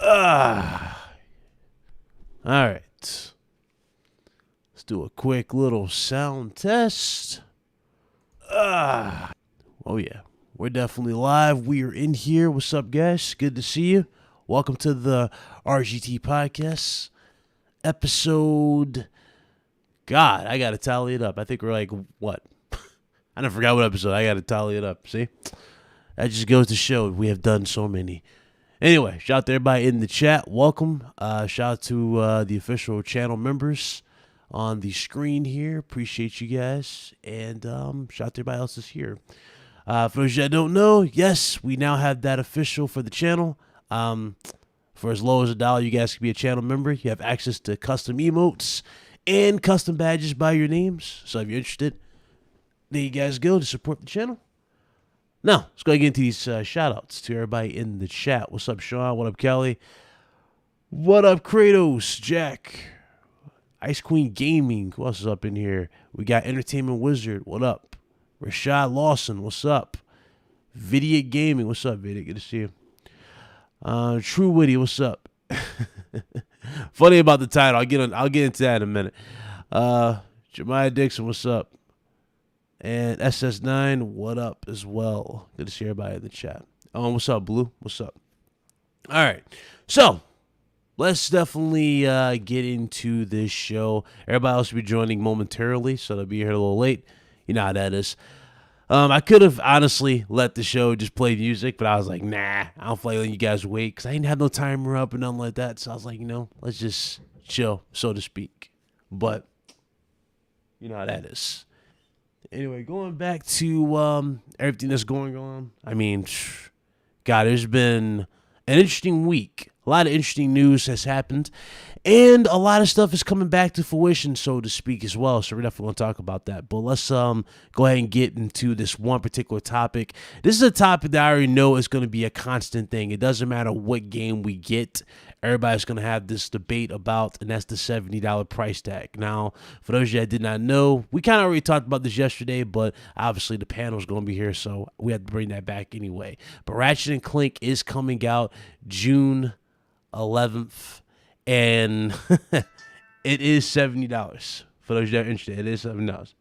All right. Let's do a quick little sound test. Oh, yeah. We're definitely live. We are in here. What's up, guys? Good to see you. Welcome to the RGT Podcast. Episode... God, I got to tally it up. I think we're like, what? I never forgot what episode. I got to tally it up. See? That just goes to show we have done so many. Anyway, shout out to everybody in the chat. Welcome. Shout out to the official channel members on the screen here. Appreciate you guys. And shout out to everybody else that's here. For those that don't know, yes, we now have that official for the channel. For as low as $1, you guys can be a channel member. You have access to custom emotes and custom badges by your names. So if you're interested, there you guys go to support the channel. Now, let's go ahead and get into these shout-outs to everybody in the chat. What's up, Sean? What up, Kelly? What up, Kratos? Jack? Ice Queen Gaming. Who else is up in here? We got Entertainment Wizard. What up? Rashad Lawson. What's up? Vidiot Gaming. What's up, Vidiot? Good to see you. True Witty. What's up? Funny about the title. I'll get into that in a minute. Jemiah Dixon. What's up? And SS9, what up as well? Good to see everybody in the chat. What's up, Blue? What's up? All right. So, let's definitely get into this show. Everybody else will be joining momentarily, so they'll be here a little late. You know how that is. I could have honestly let the show just play music, but I was like, nah, I don't feel like letting you guys wait because I didn't have no timer up and nothing like that. So I was like, let's just chill, so to speak. But, you know how that is. Anyway, going back to everything that's going on. I mean, God, there's been an interesting week. A lot of interesting news has happened. And a lot of stuff is coming back to fruition, so to speak, as well. So we're definitely going to talk about that. But let's go ahead and get into this one particular topic. This is a topic that I already know is going to be a constant thing. It doesn't matter what game we get. Everybody's going to have this debate about, and that's the $70 price tag. Now, for those of you that did not know, we kind of already talked about this yesterday, but obviously the panel is going to be here, so we have to bring that back anyway. But Ratchet and Clank is coming out June 11th. And it is $70. For those that are interested, it is $70.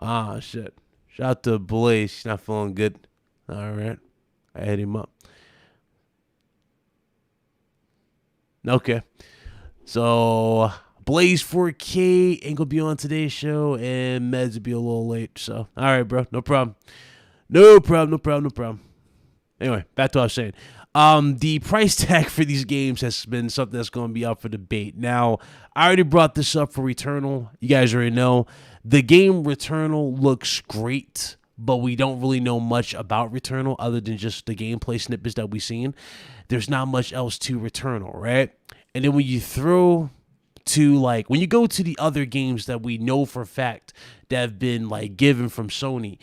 Ah, shit. Shout out to Blaze. He's not feeling good. All right. I hit him up. Okay. So, Blaze 4K ain't going to be on today's show, and Meds will be a little late. So, all right, bro. No problem. No problem. Anyway, back to what I was saying. The price tag for these games has been something that's going to be up for debate. Now, I already brought this up for Returnal. You guys already know. The game Returnal looks great, but we don't really know much about Returnal other than just the gameplay snippets that we've seen. There's not much else to Returnal, right? And then when you when you go to the other games that we know for a fact that have been given from Sony,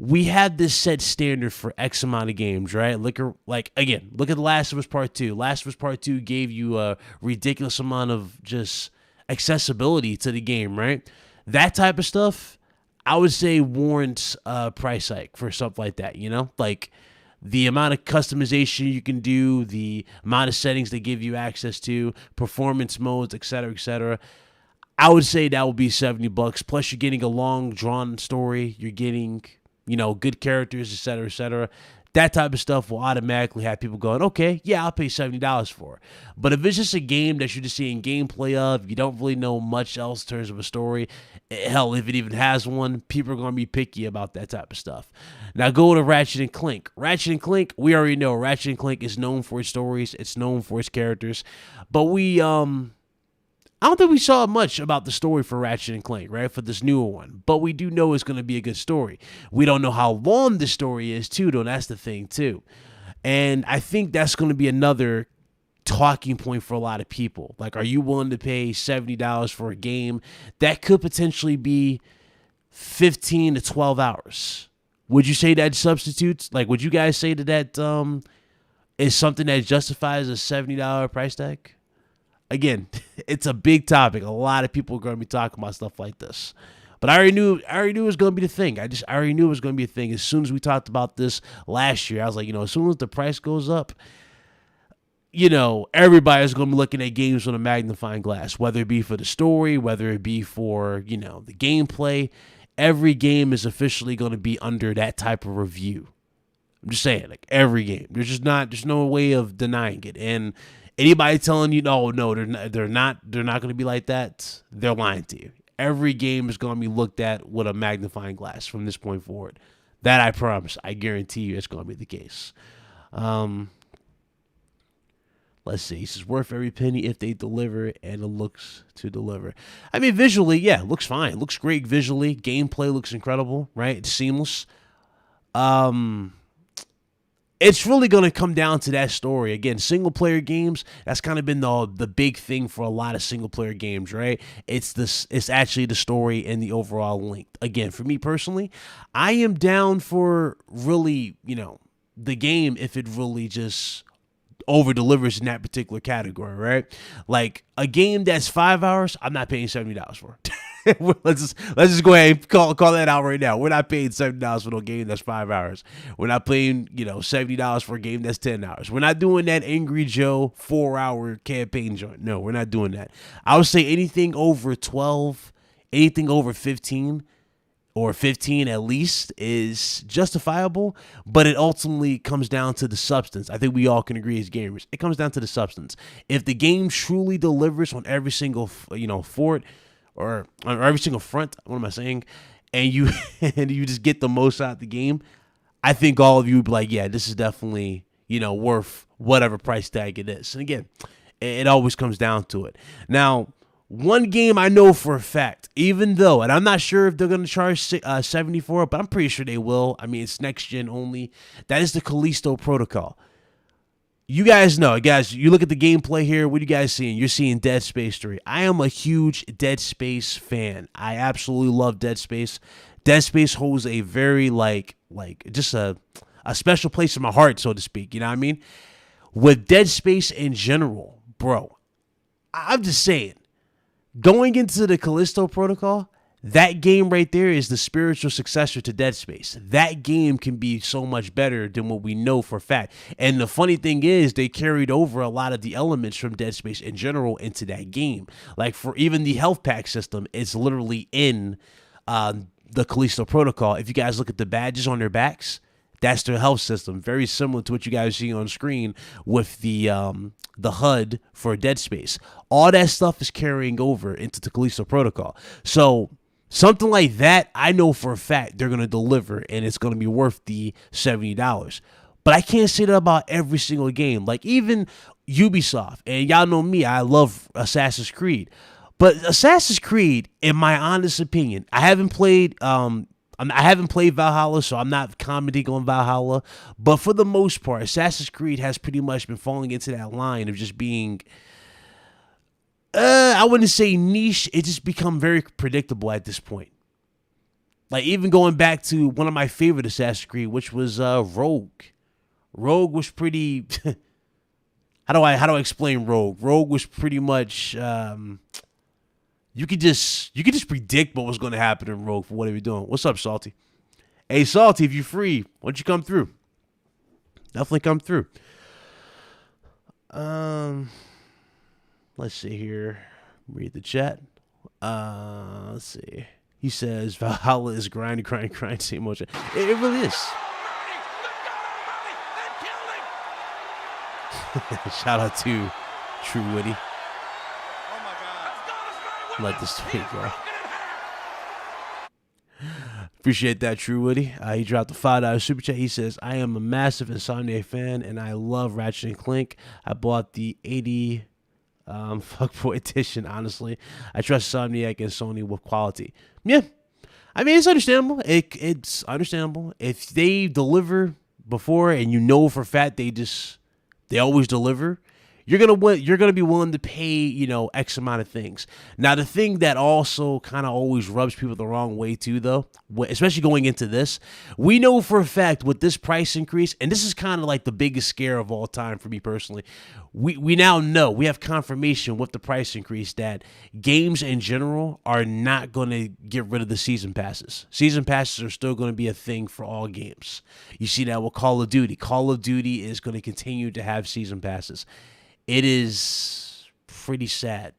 we had this set standard for X amount of games, right? Look at The Last of Us Part 2. Last of Us Part 2 gave you a ridiculous amount of just accessibility to the game, right? That type of stuff, I would say warrants a price hike for something like that, Like the amount of customization you can do, the amount of settings they give you access to, performance modes, et cetera, I would say that would be $70. Plus, you're getting a long, drawn story. You're getting... good characters, et cetera. That type of stuff will automatically have people going, okay, yeah, I'll pay $70 for it. But if it's just a game that you're just seeing gameplay of, you don't really know much else in terms of a story, hell, if it even has one, people are going to be picky about that type of stuff. Now go to Ratchet and Clank. Ratchet and Clank, we already know Ratchet and Clank is known for its stories. It's known for its characters. But I don't think we saw much about the story for Ratchet and Clank, right, for this newer one. But we do know it's going to be a good story. We don't know how long the story is, too, though. That's the thing, too. And I think that's going to be another talking point for a lot of people. Like, are you willing to pay $70 for a game that could potentially be 15 to 12 hours? Would you say that substitutes? Would you guys say that is something that justifies a $70 price tag? Again, it's a big topic. A lot of people are going to be talking about stuff like this. But I already knew it was going to be the thing. I already knew it was going to be a thing. As soon as we talked about this last year, I was like, as soon as the price goes up, everybody's going to be looking at games with a magnifying glass, whether it be for the story, whether it be for, the gameplay. Every game is officially going to be under that type of review. I'm just saying, like every game. There's no way of denying it. And anybody telling you, no, they're not going to be like that, they're lying to you. Every game is going to be looked at with a magnifying glass from this point forward. That I promise. I guarantee you it's going to be the case. Let's see. This is worth every penny if they deliver, and it looks to deliver. I mean, visually, yeah, it looks fine. It looks great visually. Gameplay looks incredible, right? It's seamless. It's really going to come down to that story. Again, single-player games, that's kind of been the big thing for a lot of single-player games, right? It's actually the story and the overall length. Again, for me personally, I am down for really, the game if it really just over-delivers in that particular category, right? Like, a game that's 5 hours, I'm not paying $70 for. let's just go ahead and call that out right now. We're not paying $70 for no game that's 5 hours. We're not paying, $70 for a game that's 10 hours. We're not doing that Angry Joe 4-hour campaign joint. No, we're not doing that. I would say anything over 12, anything over 15, or 15 at least is justifiable, but it ultimately comes down to the substance. I think we all can agree as gamers. It comes down to the substance. If the game truly delivers on every single, fort, or on every single front, what am I saying? And you just get the most out of the game, I think all of you would be like, yeah, this is definitely, worth whatever price tag it is. And again, it always comes down to it. Now, one game I know for a fact, even though, and I'm not sure if they're going to charge $70 for it, but I'm pretty sure they will. I mean, it's next gen only. That is the Callisto Protocol. You guys know, guys, you look at the gameplay here. What are you guys seeing? You're seeing Dead Space 3. I am a huge Dead Space fan. I absolutely love Dead Space. Dead Space holds a very, just a special place in my heart, so to speak. You know what I mean? With Dead Space in general, bro, I'm just saying, going into the Callisto Protocol, that game right there is the spiritual successor to Dead Space. That game can be so much better than what we know for a fact. And the funny thing is, they carried over a lot of the elements from Dead Space in general into that game. Like, for even the health pack system, it's literally in the Callisto Protocol. If you guys look at the badges on their backs, that's their health system. Very similar to what you guys see on screen with the HUD for Dead Space. All that stuff is carrying over into the Callisto Protocol. So something like that, I know for a fact they're going to deliver, and it's going to be worth the $70. But I can't say that about every single game. Like, even Ubisoft, and y'all know me, I love Assassin's Creed. But Assassin's Creed, in my honest opinion, I haven't played Valhalla, so I'm not commenting on Valhalla. But for the most part, Assassin's Creed has pretty much been falling into that line of just being, I wouldn't say niche. It just become very predictable at this point. Like, even going back to one of my favorite Assassin's Creed, which was Rogue. Rogue was pretty. How do I explain Rogue? Rogue was pretty much. You could just predict what was going to happen in Rogue for whatever you're doing. What's up, Salty? Hey, Salty, if you're free, why don't you come through? Definitely come through. Let's see here. Read the chat. Let's see. He says Valhalla is grind, same motion. It really is. Shout out to True Witty. Let this tweet go. Appreciate that, True Woody. He dropped the $5 super chat. He says, I am a massive Insomniac fan, and I love Ratchet and Clank. I bought the 80 Fuckboy edition, honestly. I trust Insomniac and Sony with quality. Yeah. I mean, it's understandable. It's understandable. If they deliver before, and you know for a fact they always deliver, you're gonna be willing to pay, you know, X amount of things. Now, the thing that also kind of always rubs people the wrong way too, though, especially going into this, we know for a fact with this price increase, and this is kind of like the biggest scare of all time for me personally. We now know, we have confirmation with the price increase that games in general are not going to get rid of the season passes. Season passes are still going to be a thing for all games. You see that with Call of Duty. Call of Duty is going to continue to have season passes. It is pretty sad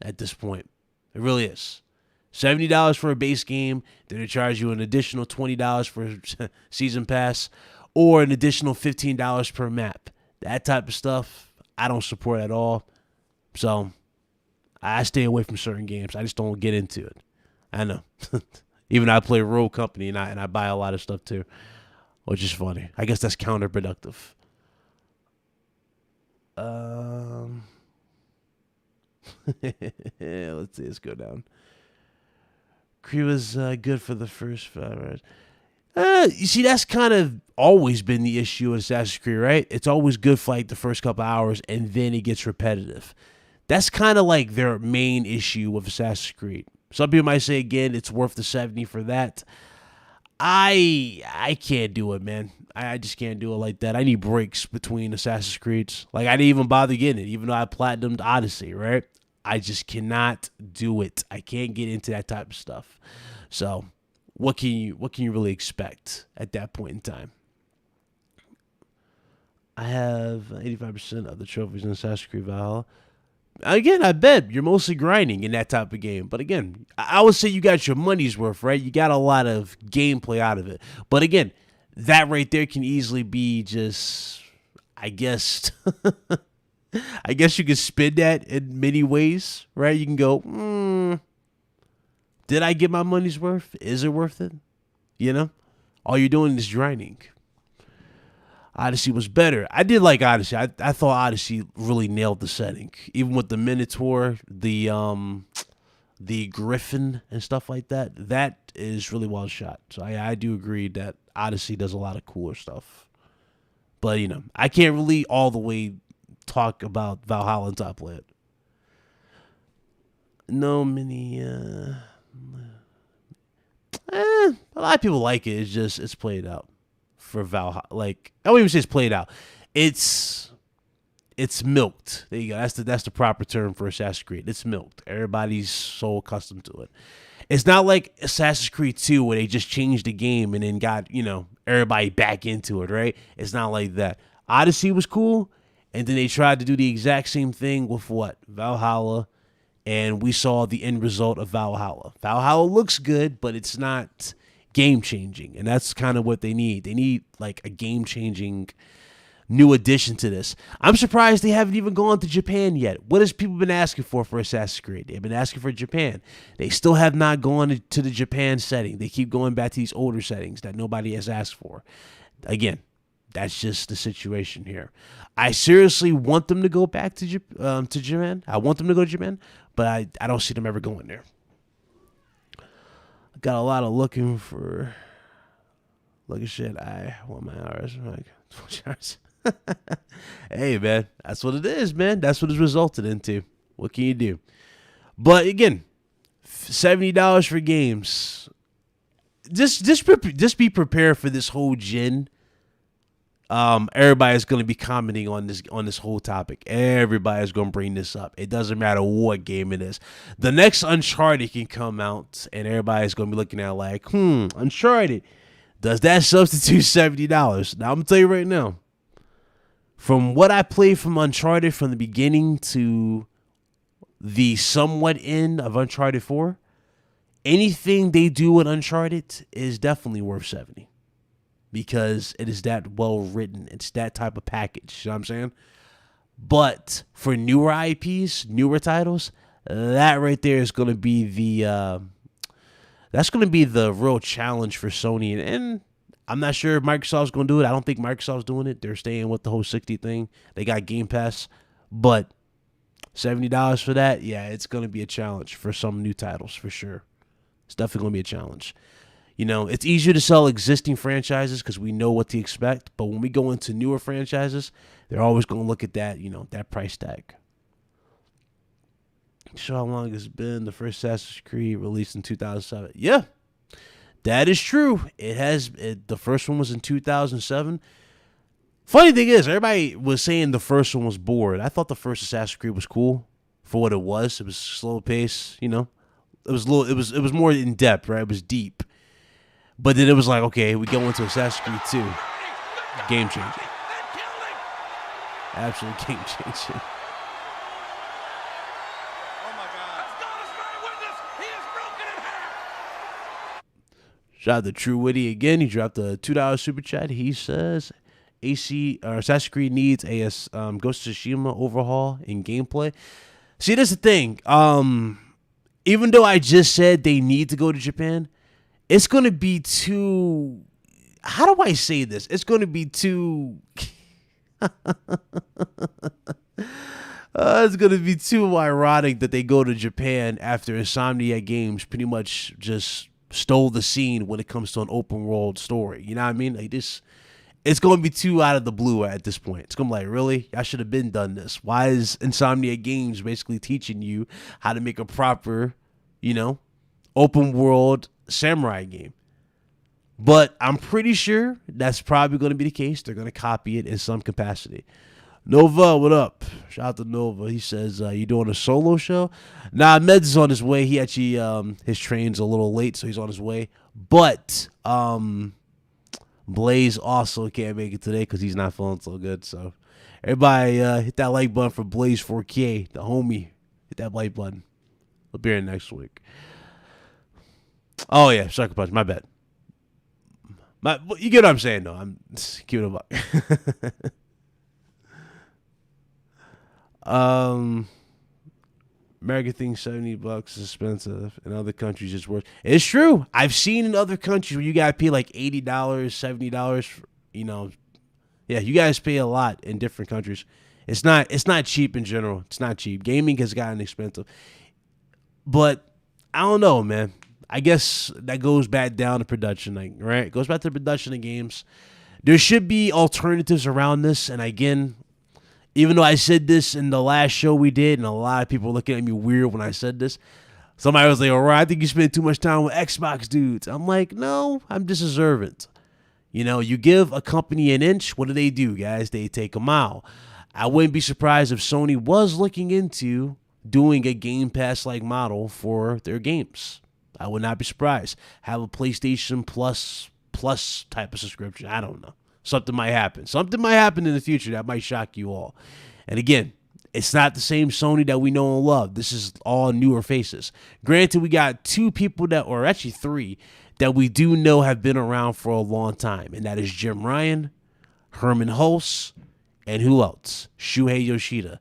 at this point. It really is. $70 for a base game, then they charge you an additional $20 for season pass, or an additional $15 per map. That type of stuff, I don't support at all. So I stay away from certain games. I just don't get into it. I know. Even I play Rogue Company and I buy a lot of stuff too, which is funny. I guess that's counterproductive. Let's see. Let's go down. Cree was good for the first 5 hours. You see, that's kind of always been the issue with Assassin's Creed, right? It's always good for like the first couple hours, and then it gets repetitive. That's kind of like their main issue with Assassin's Creed. Some people might say, again, it's worth the $70 for that. I can't do it, man. I just can't do it like that. I need breaks between Assassin's Creeds. Like, I didn't even bother getting it, even though I platinumed Odyssey, right? I just cannot do it. I can't get into that type of stuff. So what can you really expect at that point in time? I have 85% of the trophies in Assassin's Creed Valhalla. Again, I bet you're mostly grinding in that type of game. But again, I would say you got your money's worth, right? You got a lot of gameplay out of it. But again, that right there can easily be just, I guess, I guess you could spin that in many ways, right? You can go, did I get my money's worth? Is it worth it? You know, all you're doing is grinding. Odyssey was better. I did like Odyssey. I thought Odyssey really nailed the setting, even with the Minotaur, the Griffin and stuff like that. That is really well shot. So I do agree that Odyssey does a lot of cooler stuff. But you know, I can't really all the way talk about Valhalla until I play it. No many. A lot of people like it. It's just it's played out. For Valhalla, like I wouldn't even say it's played out. It's milked. There you go. That's the proper term for Assassin's Creed. It's milked. Everybody's so accustomed to it. It's not like Assassin's Creed 2 where they just changed the game and then got, you know, everybody back into it, right? It's not like that. Odyssey was cool, and then they tried to do the exact same thing with what? Valhalla, and we saw the end result of Valhalla. Valhalla looks good, but it's not game changing, and that's kind of what they need. They need like a game changing new addition to this. I'm surprised they haven't even gone to Japan yet. What has people been asking for Assassin's Creed? They've been asking for Japan. They still have not gone to the Japan setting. They keep going back to these older settings that nobody has asked for. Again, that's just the situation here. I seriously want them to go back to Japan. I want them to go to Japan, but I don't see them ever going there. Got a lot of looking shit. I want my hours. Like 20 hours. Hey, man, that's what it is, man. That's what it's resulted into. What can you do? But again, $70 for games. Just be prepared for this whole gen. Everybody's going to be commenting on this whole topic. Everybody's going to bring this up. It doesn't matter what game it is. The next Uncharted can come out, and everybody's going to be looking at it like, Uncharted, does that substitute $70? Now, I'm going to tell you right now, from what I played from Uncharted from the beginning to the somewhat end of Uncharted 4, anything they do with Uncharted is definitely worth $70. Because it is that well written. It's that type of package. You know what I'm saying? But for newer IPs, newer titles, that right there is going to be the real challenge for Sony. And I'm not sure if Microsoft's going to do it. I don't think Microsoft's doing it. They're staying with the whole 60 thing. They got Game Pass. But $70 for that, yeah, it's going to be a challenge for some new titles for sure. It's definitely going to be a challenge. You know, it's easier to sell existing franchises because we know what to expect. But when we go into newer franchises, they're always going to look at that, you know, that price tag. Show how long it's been. The first Assassin's Creed released in 2007. Yeah, that is true. It has. The first one was in 2007. Funny thing is, everybody was saying the first one was bored. I thought the first Assassin's Creed was cool for what it was. It was slow pace, you know. It was little. It was more in depth, right? It was deep. But then it was like, okay, we go into Assassin's Creed 2. Game changer. Absolute game changer. Shout out to True Witty again. He dropped a $2 super chat. He says Assassin's Creed needs a Ghost of Tsushima overhaul in gameplay. See, that's the thing. Even though I just said they need to go to Japan, it's going to be too... How do I say this? It's going to be too... it's going to be too ironic that they go to Japan after Insomniac Games pretty much just stole the scene when it comes to an open world story. You know what I mean? Like this, it's going to be too out of the blue at this point. It's going to be like, really? I should have been done this. Why is Insomniac Games basically teaching you how to make a proper, you know, open world samurai game? But I'm pretty sure that's probably going to be the case. They're going to copy it in some capacity. Nova, what up? Shout out to Nova. He says, you doing a solo show? Nah, Meds is on his way. He actually, his train's a little late, so he's on his way. But Blaze also can't make it today because he's not feeling so good. So everybody hit that like button for Blaze 4K, the homie. Hit that like button. We'll be here next week. Oh, yeah, Sucker Punch. My bad. You get what I'm saying, though. I'm keeping it up. American thinks $70 is expensive. In other countries, it's worth. It's true. I've seen in other countries where you gotta pay like $80, $70. You know, yeah, you guys pay a lot in different countries. It's not cheap in general. It's not cheap. Gaming has gotten expensive, but I don't know, man. I guess that goes back down to production, like, right? It goes back to the production of games. There should be alternatives around this, and again, even though I said this in the last show we did, and a lot of people were looking at me weird when I said this, somebody was like, all right, I think you spend too much time with Xbox dudes. I'm like, no, I'm just observant. You know, you give a company an inch, what do, guys? They take a mile. I wouldn't be surprised if Sony was looking into doing a Game Pass-like model for their games. I would not be surprised. Have a PlayStation Plus type of subscription. I don't know. Something might happen. Something might happen in the future that might shock you all. And again, it's not the same Sony that we know and love. This is all newer faces. Granted, we got two people or actually three, that we do know have been around for a long time. And that is Jim Ryan, Herman Hulse, and who else? Shuhei Yoshida.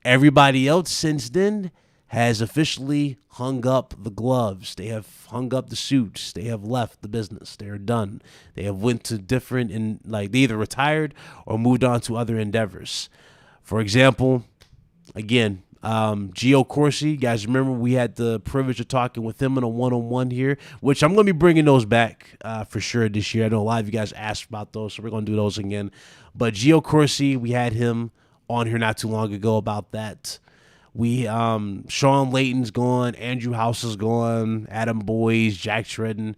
Everybody else since then has officially hung up the gloves. They have hung up the suits. They have left the business. They are done. They have went to different, they either retired or moved on to other endeavors. For example, again, Gio Corsi, guys, remember we had the privilege of talking with him in a one-on-one here, which I'm going to be bringing those back for sure this year. I know a lot of you guys asked about those, so we're going to do those again. But Gio Corsi, we had him on here not too long ago about that. We Sean Layton's gone, Andrew House is gone, Adam Boyes, Jack Shredden,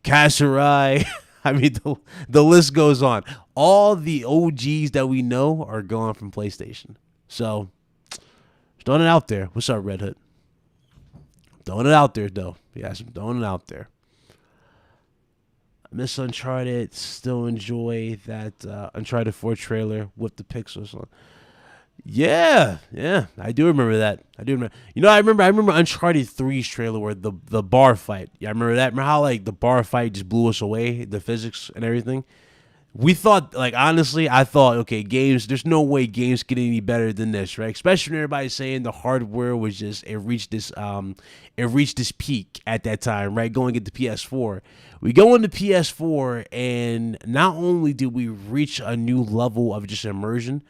Kasserai. I mean, the list goes on. All the OGs that we know are gone from PlayStation. So, throwing it out there. What's up, Red Hood? Throwing it out there, though. Yes, I'm throwing it out there. I miss Uncharted. Still enjoy that Uncharted 4 trailer with the pixels on. Yeah, I do remember that. You know, I remember Uncharted 3's trailer where the bar fight. Yeah, I remember that. Remember how like the bar fight just blew us away, the physics and everything. We thought, like, honestly, I thought, okay, games. There's no way games get any better than this, right? Especially when everybody's saying the hardware was just it reached this peak at that time, right? Going into PS4, we go into PS4, and not only did we reach a new level of just immersion.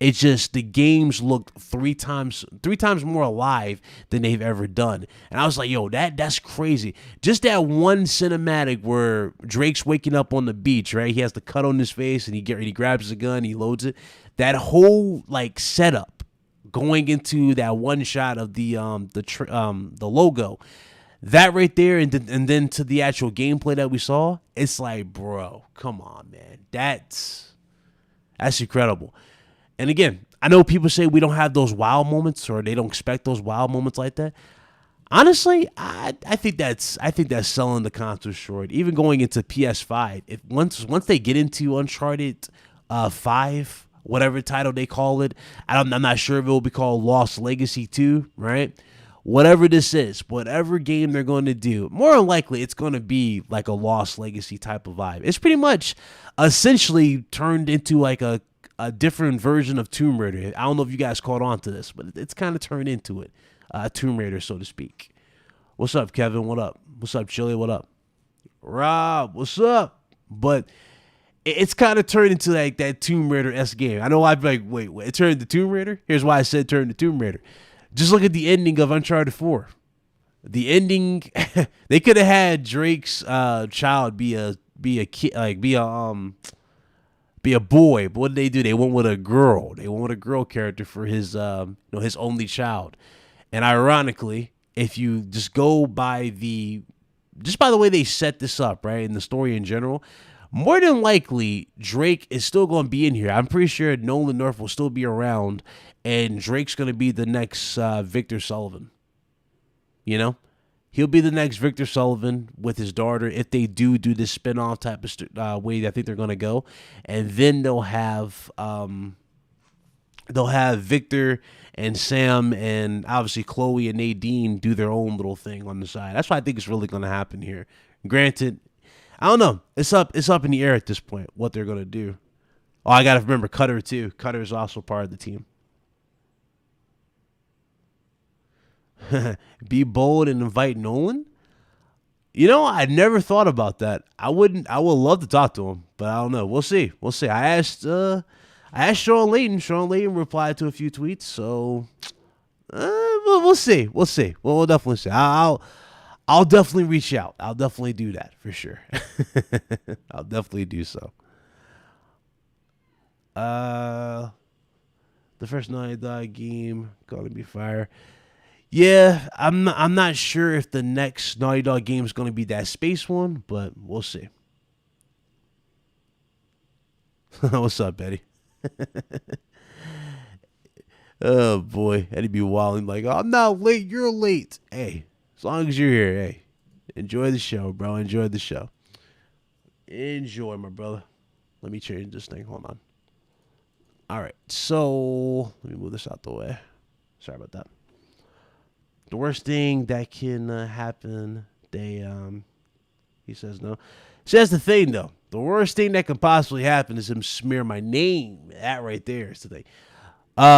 It's just the games looked three times more alive than they've ever done. And I was like, yo, that's crazy. Just that one cinematic where Drake's waking up on the beach, right? He has the cut on his face and he grabs the gun, he loads it. That whole like setup going into that one shot of the logo, that right there, and then to the actual gameplay that we saw, it's like, bro, come on, man. That's incredible. And again, I know people say we don't have those wow moments, or they don't expect those wow moments like that. Honestly, I think that's selling the console short. Even going into PS5, if once they get into Uncharted 5, whatever title they call it, I'm not sure if it will be called Lost Legacy 2, right? Whatever this is, whatever game they're going to do, more than likely it's going to be like a Lost Legacy type of vibe. It's pretty much essentially turned into like a different version of Tomb Raider. I don't know if you guys caught on to this, but it's kind of turned into it. Tomb Raider, so to speak. What's up, Kevin? What up? What's up, Chili? What up? Rob, what's up? But it's kind of turned into like that Tomb Raider-esque game. I know I'd be like, wait, it turned into Tomb Raider? Here's why I said turned to Tomb Raider. Just look at the ending of Uncharted 4. The ending, they could have had Drake's child be a kid, like be a boy, but what did they do? They went with a girl. They went with a girl character for his his only child. And ironically, if you just go by the way they set this up, right, in the story in general, more than likely Drake is still going to be in here. I'm pretty sure Nolan North will still be around, and Drake's going to be the next Victor Sullivan. You know? He'll be the next Victor Sullivan with his daughter if they do this spin-off type of way that I think they're going to go. And then they'll have Victor and Sam and obviously Chloe and Nadine do their own little thing on the side. That's what I think is really going to happen here. Granted, I don't know. It's up in the air at this point what they're going to do. Oh, I got to remember Cutter too. Cutter is also part of the team. Be bold and invite Nolan. You know, I never thought about that. I would love to talk to him, but I don't know. We'll see. I asked Sean Layton. Sean Layton replied to a few tweets, so we'll see. We'll definitely see. I'll definitely reach out. I'll definitely do that for sure. I'll definitely do so. The first Naughty Dog game gonna be fire. Yeah, I'm not sure if the next Naughty Dog game is going to be that space one, but we'll see. What's up, Betty? Oh, boy. Eddie be wilding like, oh, I'm not late. You're late. Hey, as long as you're here, hey, enjoy the show, bro. Enjoy the show. Enjoy, my brother. Let me change this thing. Hold on. All right, so let me move this out the way. Sorry about that. The worst thing that can happen, he says no. See, that's the thing, though. The worst thing that can possibly happen is him smear my name. That right there is the thing.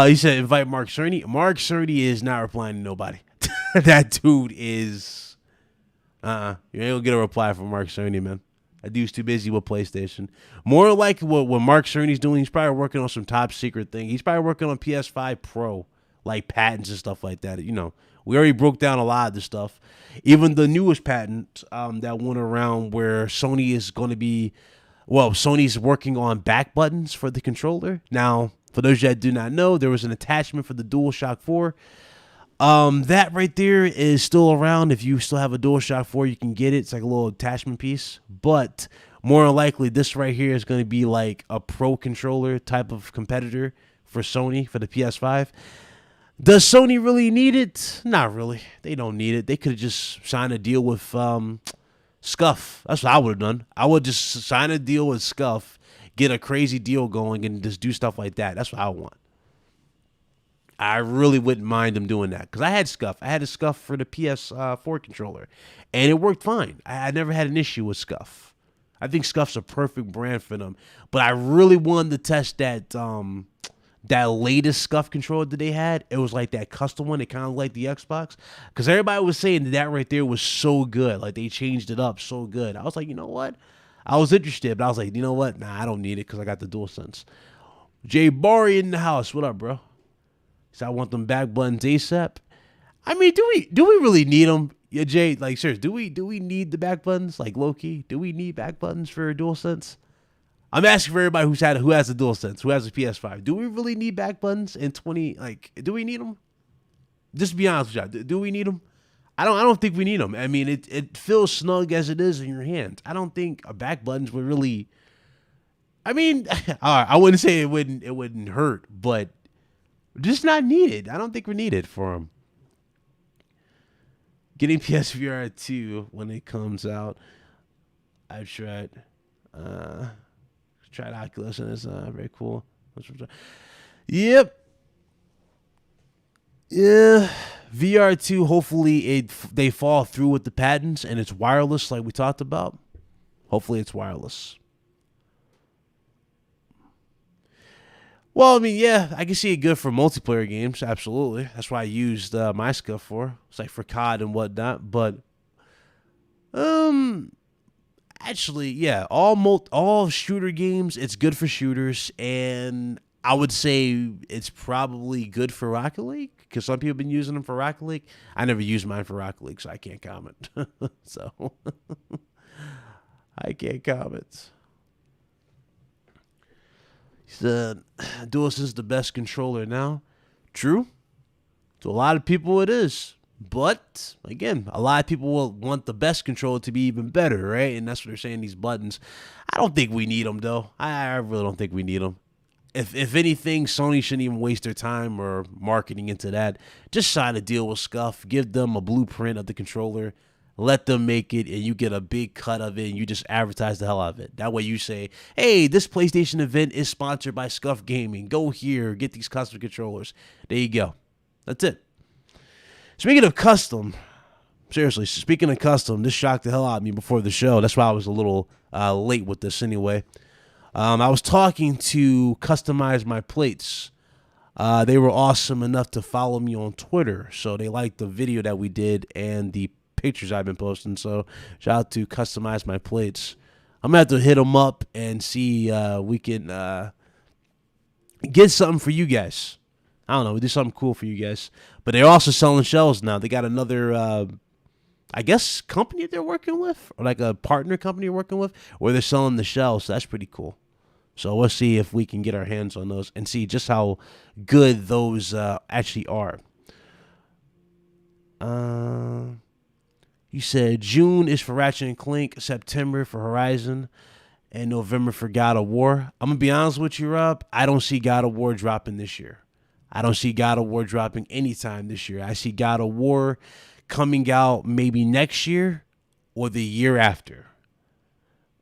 He said invite Mark Cerny. Mark Cerny is not replying to nobody. That dude is, you ain't gonna get a reply from Mark Cerny, man. That dude's too busy with PlayStation. More like what Mark Cerny's doing, he's probably working on some top secret thing. He's probably working on PS5 Pro, like patents and stuff like that, you know. We already broke down a lot of this stuff. Even the newest patent that went around where Sony is going to be, Sony's working on back buttons for the controller. Now, for those that do not know, there was an attachment for the DualShock 4. That right there is still around. If you still have a DualShock 4, you can get it. It's like a little attachment piece. But more than likely, this right here is going to be like a pro controller type of competitor for Sony for the PS5. Does Sony really need it? Not really. They don't need it. They could have just signed a deal with Scuff. That's what I would have done. I would just sign a deal with Scuff, get a crazy deal going, and just do stuff like that. That's what I want. I really wouldn't mind them doing that because I had Scuff. I had a Scuff for the PS4 controller, and it worked fine. I never had an issue with Scuff. I think Scuff's a perfect brand for them, but I really wanted to test that latest Scuff controller that they had. It was like that custom one. It kind of like the Xbox. Because everybody was saying that right there was so good. Like, they changed it up so good. I was like, you know what? I was interested, but I was like, you know what? Nah, I don't need it because I got the DualSense. Jay Barry in the house. What up, bro? So I want them back buttons ASAP. I mean, do we really need them? Yeah, Jay. Like, serious. Do we need the back buttons? Like, low key, do we need back buttons for DualSense? I'm asking for everybody who has a DualSense, who has a PS5. Do we really need back buttons in 20? Like, do we need them? Just be honest with y'all. Do we need them? I don't think we need them. I mean, it feels snug as it is in your hand. I don't think a back buttons would really. I mean, I wouldn't say it wouldn't hurt, but just not needed. I don't think we're needed for them. Getting PSVR 2 when it comes out. I've tried Oculus and it's very cool. Yep. Yeah. VR 2, hopefully they fall through with the patents and it's wireless like we talked about. Hopefully it's wireless. Well, I mean, yeah, I can see it good for multiplayer games. Absolutely. That's why I used my stuff for. It's like for COD and whatnot. But, actually, yeah, all shooter games, it's good for shooters. And I would say it's probably good for Rocket League because some people have been using them for Rocket League. I never used mine for Rocket League, so I can't comment. So, I can't comment. He said, DualSense is the best controller now. True. To a lot of people it is. But, again, a lot of people will want the best controller to be even better, right? And that's what they're saying, these buttons. I don't think we need them, though. I really don't think we need them. If anything, Sony shouldn't even waste their time or marketing into that. Just sign a deal with Scuff. Give them a blueprint of the controller. Let them make it, and you get a big cut of it, and you just advertise the hell out of it. That way you say, hey, this PlayStation event is sponsored by Scuff Gaming. Go here, get these custom controllers. There you go. That's it. Speaking of custom, seriously, speaking of custom, this shocked the hell out of me before the show. That's why I was a little late with this anyway. I was talking to Customize My Plates. They were awesome enough to follow me on Twitter, so they liked the video that we did and the pictures I've been posting. So shout out to Customize My Plates. I'm gonna have to hit them up and see we can get something for you guys. I don't know, we do something cool for you guys. But they're also selling shells now. They got another I guess company they're working with, or like a partner company you're working with, where they're selling the shells. So that's pretty cool. So we'll see if we can get our hands on those and see just how good those actually are. You said June is for Ratchet and Clank, September for Horizon, and November for God of War. I'm going to be honest with you, Rob. I don't see God of War dropping this year. I don't see God of War dropping anytime this year. I see God of War coming out maybe next year or the year after.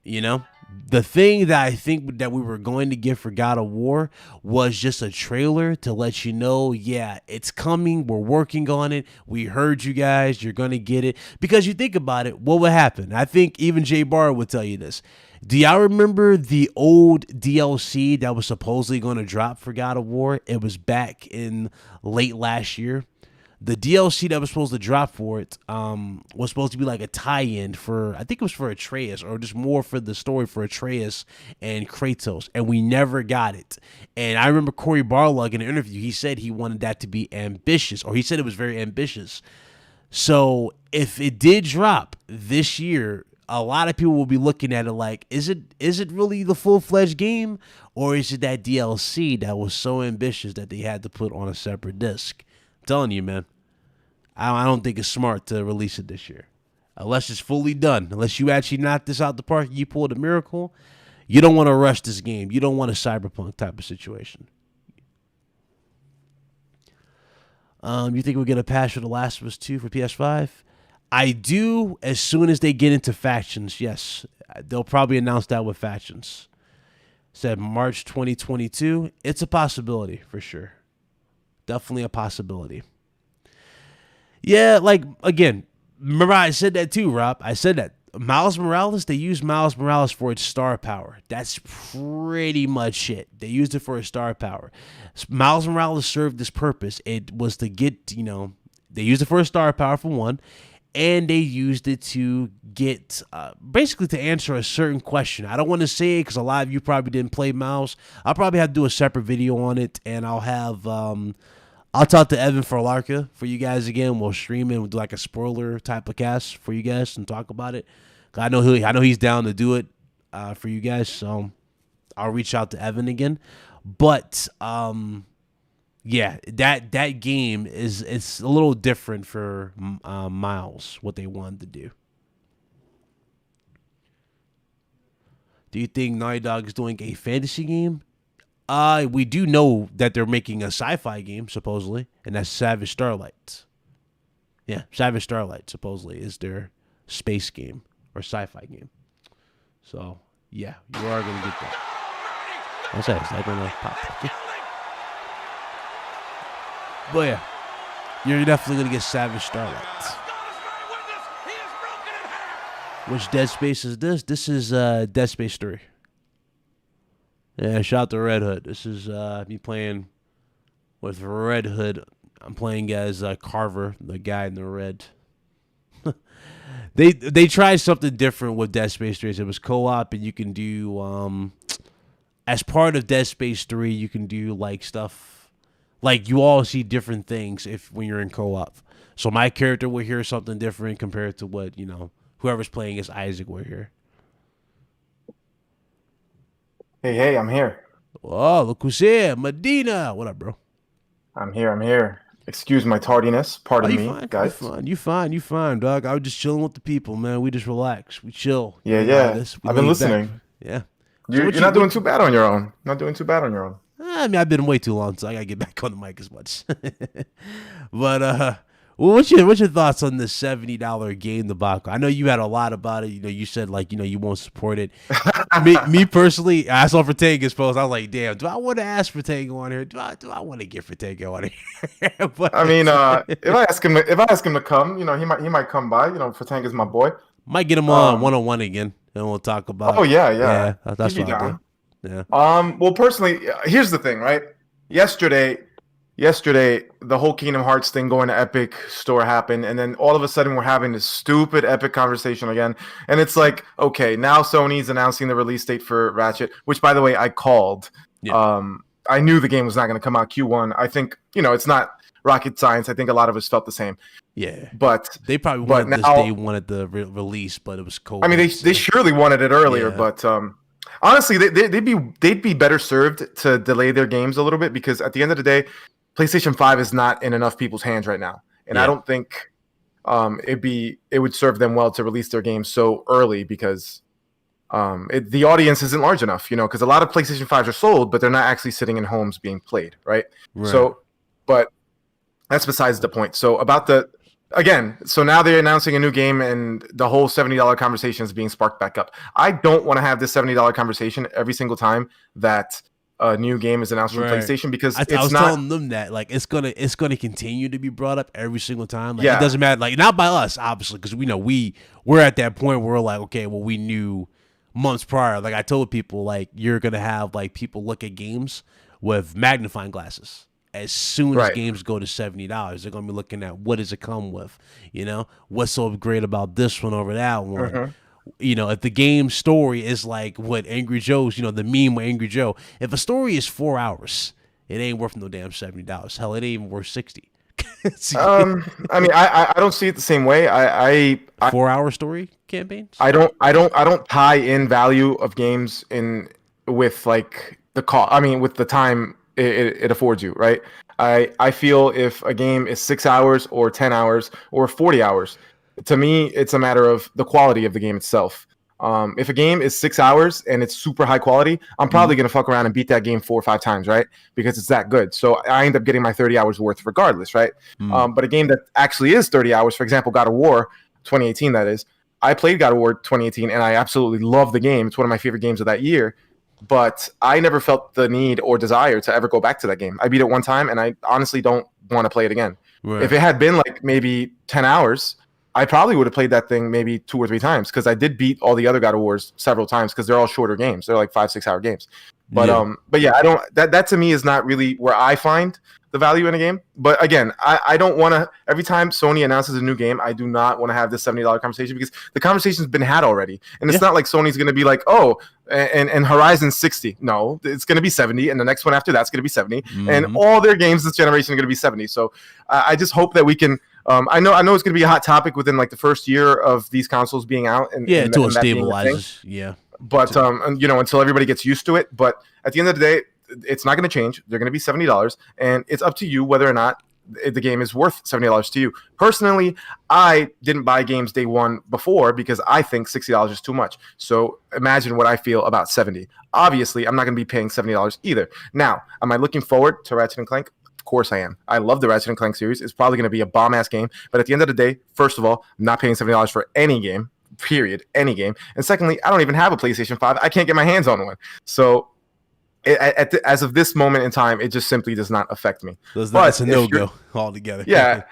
You know? The thing that I think that we were going to get for God of War was just a trailer to let you know, yeah, it's coming. We're working on it. We heard you guys. You're going to get it. Because you think about it, what would happen? I think even Jay Barr would tell you this. Do y'all remember the old DLC that was supposedly going to drop for God of War? It was back in late last year. The DLC that was supposed to drop for it was supposed to be like a tie-in for, I think it was for Atreus, or just more for the story for Atreus and Kratos, and we never got it. And I remember Cory Barlog in an interview, he said he wanted that to be ambitious, or he said it was very ambitious. So if it did drop this year, a lot of people will be looking at it like, is it really the full-fledged game, or is it that DLC that was so ambitious that they had to put on a separate disc? I'm telling you, man. I don't think it's smart to release it this year. Unless it's fully done. Unless you actually knock this out the park, you pulled a miracle. You don't want to rush this game. You don't want a Cyberpunk type of situation. You think we'll get a patch for The Last of Us 2 for PS5? I do, as soon as they get into factions, yes. They'll probably announce that with factions. Said March 2022. It's a possibility for sure. Definitely a possibility. Yeah, like, again, remember I said that too, Rob. I said that. Miles Morales, they used Miles Morales for its star power. That's pretty much it. They used it for its star power. Miles Morales served this purpose. It was to get, they used it for a star power for one, and they used it to get basically to answer a certain question. I don't want to say it because a lot of you probably didn't play Mouse. I'll probably have to do a separate video on it, and I'll have I'll talk to Evan Forlarka for you guys again. We'll stream it. We'll do like a spoiler type of cast for you guys and talk about it. I know he's down to do it for you guys, so I'll reach out to Evan again. But yeah, that game it's a little different for Miles, what they wanted to do. Do you think Naughty Dog is doing a fantasy game? We do know that they're making a sci-fi game, supposedly, and that's Savage Starlight. Yeah, Savage Starlight, supposedly, is their space game or sci-fi game. So, yeah, you are going to get that. What's that? Is that going to pop? But yeah, you're definitely going to get Savage Starlight. Which Dead Space is this? This is Dead Space 3. Yeah, shout out to Red Hood. This is me playing with Red Hood. I'm playing as Carver, the guy in the red. They tried something different with Dead Space 3. It was co-op, and you can do as part of Dead Space 3, you can do like stuff like you all see different things when you're in co-op. So my character will hear something different compared to what whoever's playing as Isaac will hear. Hey, I'm here. Oh, look who's here. Medina. What up, bro? I'm here. Excuse my tardiness. Pardon me, fine? guys. You fine, dog. I was just chilling with the people, man. We just relax. We chill. Yeah. I've been listening. Back. Yeah. You're not doing too bad on your own. I mean, I've been way too long, so I gotta get back on the mic as much. But what's your thoughts on the $70 game debacle? I know you had a lot about it. You said you won't support it. me personally, I saw Fernandez post. I was like, damn, do I want to ask Fernandez on here? Do I want to get Fernandez on here? But, I mean, if I ask him to come, he might come by. Fernandez is my boy. Might get him on one-on-one again, and we'll talk about. Oh yeah. That's what I do. Yeah. Well, personally, here's the thing, right? Yesterday, the whole Kingdom Hearts thing going to Epic Store happened, and then all of a sudden we're having this stupid Epic conversation again. And it's like, okay, now Sony's announcing the release date for Ratchet, which, by the way, I called. Yeah. I knew the game was not going to come out Q1. I think, it's not rocket science. I think a lot of us felt the same. Yeah. But they probably wanted the release, but it was cold. I mean, they surely wanted it earlier, but honestly, they'd be better served to delay their games a little bit, because at the end of the day, PlayStation 5 is not in enough people's hands right now, and I don't think it would serve them well to release their games so early, because the audience isn't large enough, because a lot of PlayStation 5s are sold, but they're not actually sitting in homes being played, right? So, but that's besides the point. So so now they're announcing a new game, and the whole $70 conversation is being sparked back up. I don't want to have this $70 conversation every single time that a new game is announced from PlayStation, because I was telling them that it's gonna continue to be brought up every single time. It doesn't matter, not by us, obviously, because we know we're at that point where we're like, okay, well, we knew months prior. I told people, you're gonna have people look at games with magnifying glasses. As soon as games go to $70, they're going to be looking at what does it come with, what's so great about this one over that one. Mm-hmm. If the game story is like what Angry Joe's, the meme with Angry Joe, if a story is 4 hours, it ain't worth no damn $70. Hell, it ain't even worth 60. I mean, I don't see it the same way. I 4-hour story campaigns. I don't tie in value of games with the cost. I mean, with the time it affords you, right? I feel if a game is 6 hours or 10 hours or 40 hours, to me, it's a matter of the quality of the game itself. If a game is 6 hours and it's super high quality, I'm probably going to fuck around and beat that game 4 or 5 times, right? Because it's that good. So I end up getting my 30 hours worth regardless, right? But a game that actually is 30 hours, for example, God of War 2018, that is, I played God of War 2018 and I absolutely love the game. It's one of my favorite games of that year. But I never felt the need or desire to ever go back to that game. I beat it one time, and I honestly don't want to play it again. Right. If it had been maybe 10 hours, I probably would have played that thing maybe 2 or 3 times, because I did beat all the other God of Wars several times, because they're all shorter games. They're 5-6 hour games. But yeah, I don't. That to me is not really where I find the value in a game. But again, I don't want to. Every time Sony announces a new game, I do not want to have this $70 conversation because the conversation's been had already, and it's not like Sony's going to be like, oh, and Horizon's 60. No, it's going to be 70, and the next one after that's going to be 70, and all their games this generation are going to be 70. So I just hope that we can. I know it's going to be a hot topic within like the first year of these consoles being out, and until it stabilizes. Yeah. But until everybody gets used to it. But at the end of the day, it's not going to change. They're going to be $70, and it's up to you whether or not the game is worth $70 to you. Personally, I didn't buy games day one before because I think $60 is too much. So imagine what I feel about 70. Obviously, I'm not going to be paying $70 either. Now, am I looking forward to Ratchet and Clank? Of course I am. I love the Ratchet and Clank series. It's probably going to be a bomb-ass game. But at the end of the day, first of all, I'm not paying $70 for any game. Period, any game. And secondly, I don't even have a PlayStation 5. I can't get my hands on one. So as of this moment in time, it just simply does not affect me. That's a no-go altogether. Yeah.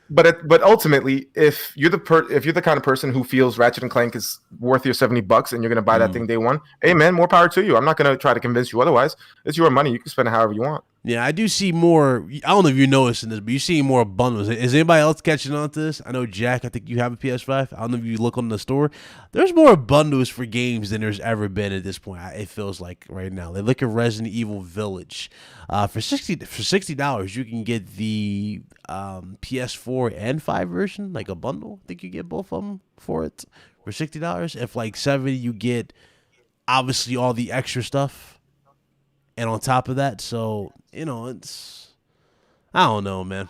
But ultimately, if you're the kind of person who feels Ratchet and Clank is worth your $70 and you're going to buy that thing day one, hey man, more power to you. I'm not going to try to convince you otherwise. It's your money. You can spend it however you want. Yeah, I do see more. I don't know if you're noticing this, but you see more bundles. Is anybody else catching on to this? I know, Jack, I think you have a PS5. I don't know if you look on the store. There's more bundles for games than there's ever been at this point. It feels like right now. They look at Resident Evil Village. For $60, you can get the PS4 and 5 version, like a bundle. I think you get both of them for it for $60. If like 70, you get obviously all the extra stuff. And on top of that, so, it's, I don't know, man.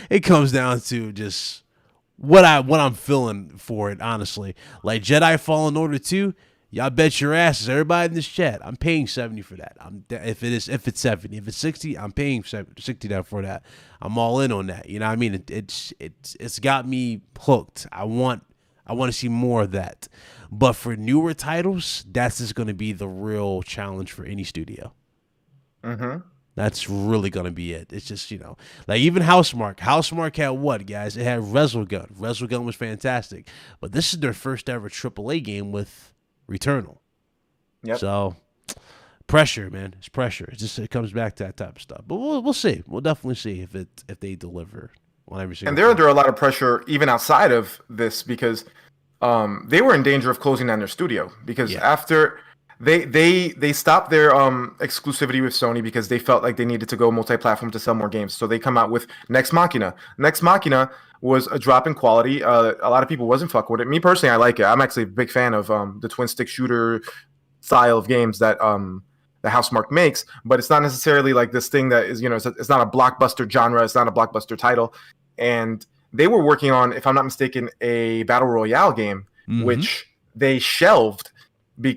It comes down to just what I'm feeling for it, honestly. Like Jedi Fallen Order 2, y'all bet your asses, everybody in this chat, I'm paying 70 for that. If it's 70, if it's 60, I'm paying 60 for that. I'm all in on that. You know what I mean? It's got me hooked. I want to see more of that. But for newer titles, that's just going to be the real challenge for any studio. That's really going to be it. It's just, like even Housemarque. Housemarque had what, guys? It had Resogun. Resogun was fantastic. But this is their first ever AAA game with Returnal. Yep. So, pressure, man. It's pressure. It comes back to that type of stuff. But we'll see. We'll definitely see if they deliver on every single. And they're under a lot of pressure even outside of this because they were in danger of closing down their studio because after they stopped their exclusivity with Sony because they felt like they needed to go multi-platform to sell more games. So they come out with Nex Machina. Nex Machina was a drop in quality. A lot of people wasn't fuck with it. Me personally, I like it. I'm actually a big fan of the twin stick shooter style of games that the Housemarque makes, but it's not necessarily like this thing that is, it's not a blockbuster genre. It's not a blockbuster title. And they were working on, if I'm not mistaken, a battle royale game, which they shelved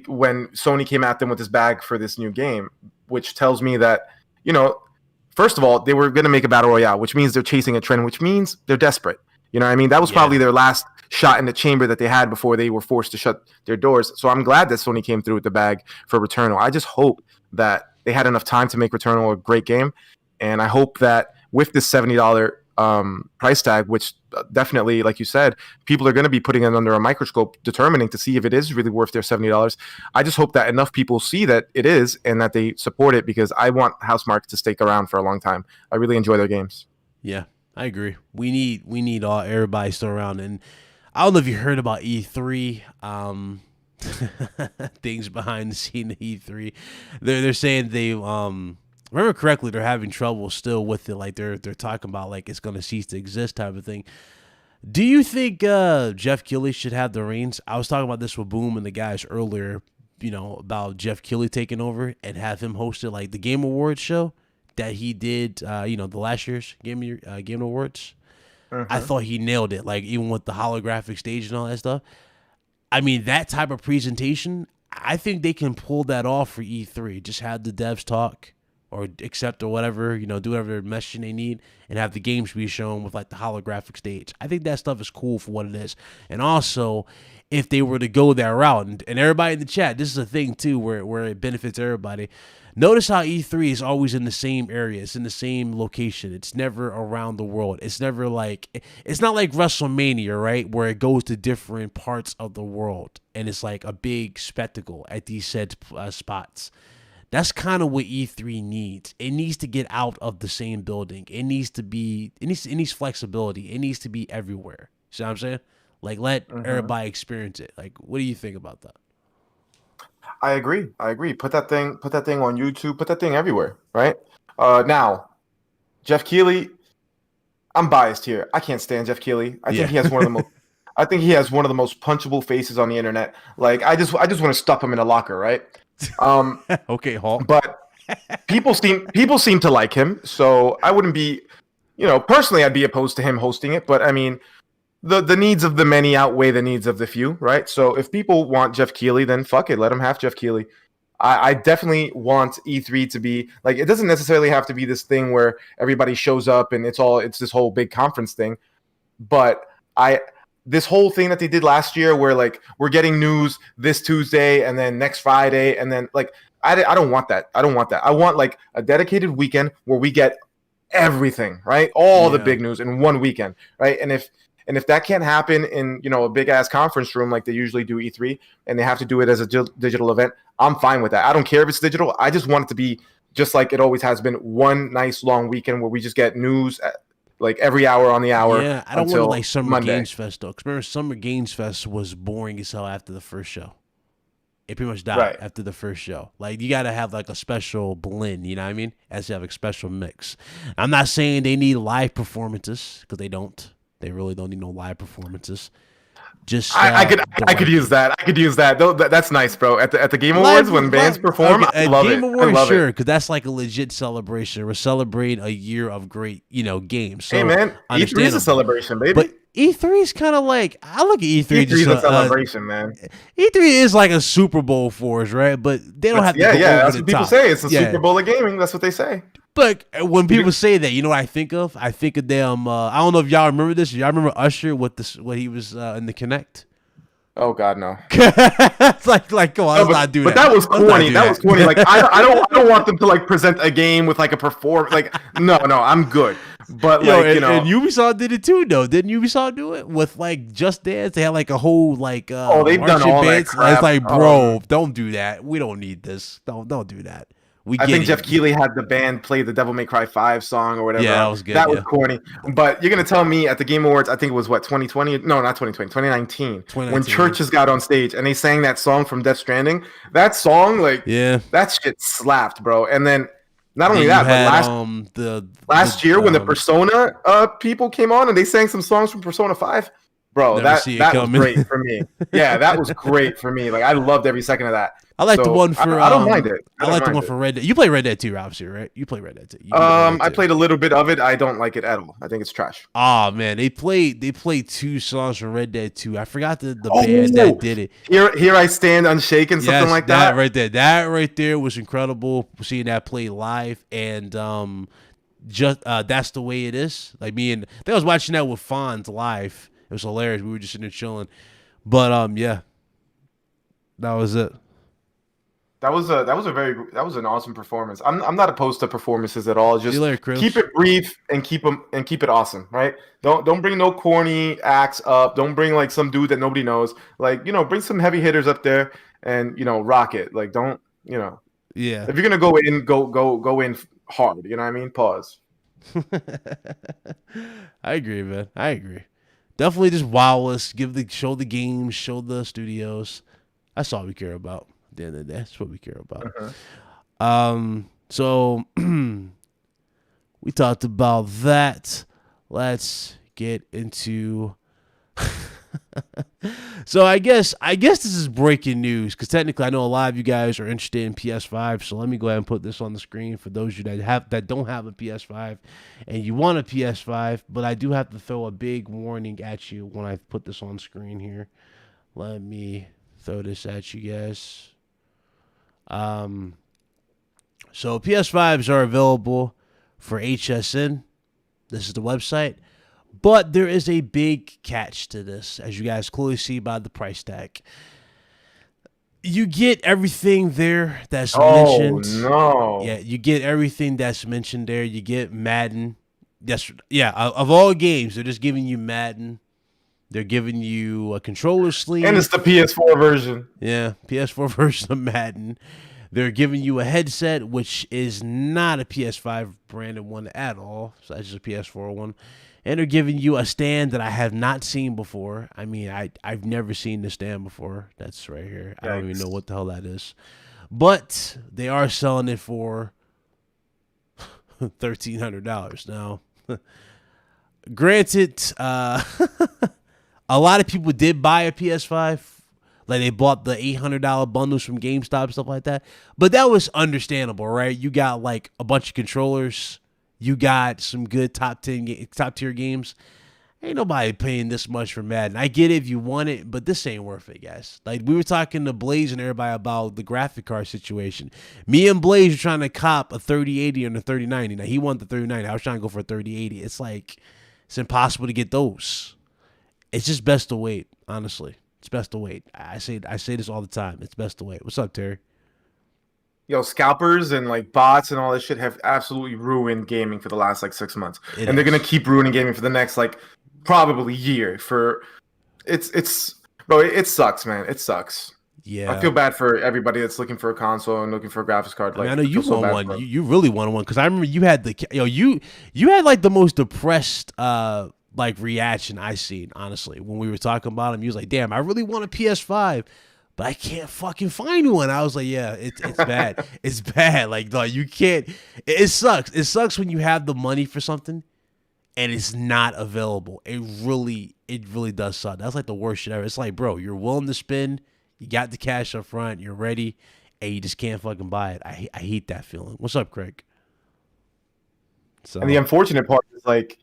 when Sony came at them with this bag for this new game, which tells me that, first of all, they were going to make a battle royale, which means they're chasing a trend, which means they're desperate. You know what I mean? That was probably their last shot in the chamber that they had before they were forced to shut their doors. So I'm glad that Sony came through with the bag for Returnal. I just hope that they had enough time to make Returnal a great game. And I hope that with this $70 price tag, which definitely, like you said, people are going to be putting it under a microscope, determining to see if it is really worth their $70. I just hope that enough people see that it is and that they support it because I want Housemarque to stick around for a long time. I really enjoy their games. Yeah, I agree. We need everybody still around. And I don't know if you heard about E3. Things behind the scene of E3. They're saying they remember correctly, they're having trouble still with it. Like they're talking about like it's gonna cease to exist type of thing. Do you think Jeff Keighley should have the reins? I was talking about this with Boom and the guys earlier, about Jeff Keighley taking over and have him host it like the Game Awards show that he did, the last year's Game Awards. I thought he nailed it, like even with the holographic stage and all that stuff. I mean, that type of presentation, I think they can pull that off for E3. Just have the devs talk or accept or whatever, do whatever messaging they need and have the games be shown with like the holographic stage. I think that stuff is cool for what it is. And also, if they were to go that route. And everybody in the chat, this is a thing too where it benefits everybody. Notice how E3 is always in the same area. It's in the same location. It's never around the world. It's never like, it's not like WrestleMania, right? Where it goes to different parts of the world and it's like a big spectacle at these said spots. That's kind of what E3 needs. It needs to get out of the same building. It needs flexibility. It needs to be everywhere. See what I'm saying? Like, let everybody experience it. Like, what do you think about that? I agree. Put that thing on YouTube. Put that thing everywhere, right? Now, Jeff Keighley, I'm biased here. I can't stand Jeff Keighley. I think he has one of the most punchable faces on the internet. Like, I just want to stuff him in a locker, right? Okay, Hulk. But people seem to like him, so I wouldn't be, personally, I'd be opposed to him hosting it. But I mean, the needs of the many outweigh the needs of the few, right? So if people want Jeff Keighley, then fuck it, let them have Jeff Keighley. I definitely want E3 to be like, it doesn't necessarily have to be this thing where everybody shows up and it's this whole big conference thing. But this whole thing that they did last year where like we're getting news this Tuesday and then next Friday and then like I don't want that. I want like a dedicated weekend where we get everything, right? All the big news in one weekend, right? And if that can't happen in, a big ass conference room like they usually do E3 and they have to do it as a digital event, I'm fine with that. I don't care if it's digital. I just want it to be just like it always has been, one nice long weekend where we just get news like every hour on the hour. Yeah, I don't want to like Summer Monday. Games Fest though. Because remember, Summer Games Fest was boring as hell after the first show. It pretty much died after the first show. Like, you got to have like a special blend, you know what I mean? As you have a special mix. I'm not saying they need live performances, because they don't. They really don't need no live performances. Just I could use that. I could use that. That's nice, bro. At the Game Awards when bands perform, I love Game it. Awards, I love sure, it. because that's like a legit celebration. We're celebrating a year of great, games. So, hey man, E3 is a celebration, baby. But E3 is kind of like, I look at E3 E3 is a celebration, man. E3 is like a Super Bowl for us, right? But they don't have to go over that's the what people top. say. It's the Super Bowl of gaming. That's what they say. But when people say that, you know what I think of? I think of them. I don't know if y'all remember this. Y'all remember Usher with this when he was in the Connect? Oh God, no. It's like, come on, let's not do that. But that was corny. That was corny. Like, I don't want them to like present a game with like a perform. Like, no, I'm good. But like, and Ubisoft did it too, though. Didn't Ubisoft do it with like Just Dance? They had like a whole like they've done all that crap. It's like, bro, don't do that. We don't need this. Don't do that. I think Jeff Keighley had the band play the Devil May Cry 5 song or whatever. Yeah, that was good. That was corny. But you're going to tell me at the Game Awards, I think it was 2020? No, not 2020, 2019. When Churches got on stage and they sang that song from Death Stranding. That song, like, that shit slapped, bro. And then not only that, but last year when the Persona people came on and they sang some songs from Persona 5, bro, that was great for me. Yeah, that was great for me. Like, I loved every second of that. I like the one for. I don't mind it. I like the one for Red Dead. You play Red Dead 2, obviously, right? You play Red Dead 2. I played a little bit of it. I don't like it at all. I think it's trash. Oh man, they played 2 songs from Red Dead 2. I forgot the band that did it. Here I Stand Unshaken, something like that. That right there was incredible. Seeing that play live and just That's the Way It Is. Like me and I was watching that with Fonz live. It was hilarious. We were just sitting there chilling. But yeah, that was it. That was an awesome performance. I'm not opposed to performances at all. Just keep it brief and keep it awesome, right? Don't bring no corny acts up. Don't bring like some dude that nobody knows. Like, bring some heavy hitters up there and rock it. Like, don't Yeah. If you're gonna go in, go in hard. You know what I mean? Pause. I agree, man. I agree. Definitely just wow us. Show the games, show the studios. That's all we care about. At the end of the day, that's what we care about. So we talked about that. Let's get into. So I guess this is breaking news because technically I know a lot of you guys are interested in PS5. So let me go ahead and put this on the screen for those of you that don't have a PS5 and you want a PS5. But I do have to throw a big warning at you when I put this on screen here. Let me throw this at you guys. So PS5s are available for HSN. This is the website. But there is a big catch to this, as you guys clearly see by the price tag. You get everything there that's mentioned. No. Yeah, you get everything that's mentioned there. You get Madden. Of all games, they're just giving you Madden. They're giving you a controller sleeve. And it's the PS4 version. Yeah, PS4 version of Madden. They're giving you a headset, which is not a PS5 branded one at all. So that's just a PS4 one. And they're giving you a stand that I have not seen before. I mean, I've never seen the stand before. That's right here. I don't even know what the hell that is. But they are selling it for $1,300. Now, granted, a lot of people did buy a PS5. Like, they bought the $800 bundles from GameStop, stuff like that. But that was understandable, right? You got, like, a bunch of controllers. You got some good top tier games. Ain't nobody paying this much for Madden. I get it if you want it, but this ain't worth it, guys. Like, we were talking to Blaze and everybody about the graphic card situation. Me and Blaze were trying to cop a 3080 and a 3090. Now, he wanted the 3090. I was trying to go for a 3080. It's like, it's impossible to get those. It's just best to wait, honestly. It's best to wait. I say this all the time. It's best to wait. What's up, Terry? Yo, scalpers and like bots and all this shit have absolutely ruined gaming for the last like 6 months, they're gonna keep ruining gaming for the next like probably year. Bro, it sucks, man. It sucks. Yeah, I feel bad for everybody that's looking for a console and looking for a graphics card. Like, I know you want one. You really want one because I remember you had you had like the most depressed like reaction I seen, honestly, when we were talking about him. You was like, "Damn, I really want a PS5." But I can't fucking find one. I was like, yeah, it's bad. It's bad. Like you can't. It sucks. It sucks when you have the money for something and it's not available. It really does suck. That's like the worst shit ever. It's like, bro, you're willing to spend. You got the cash up front. You're ready, and you just can't fucking buy it. I hate that feeling. What's up, Craig? So, and the unfortunate part is like,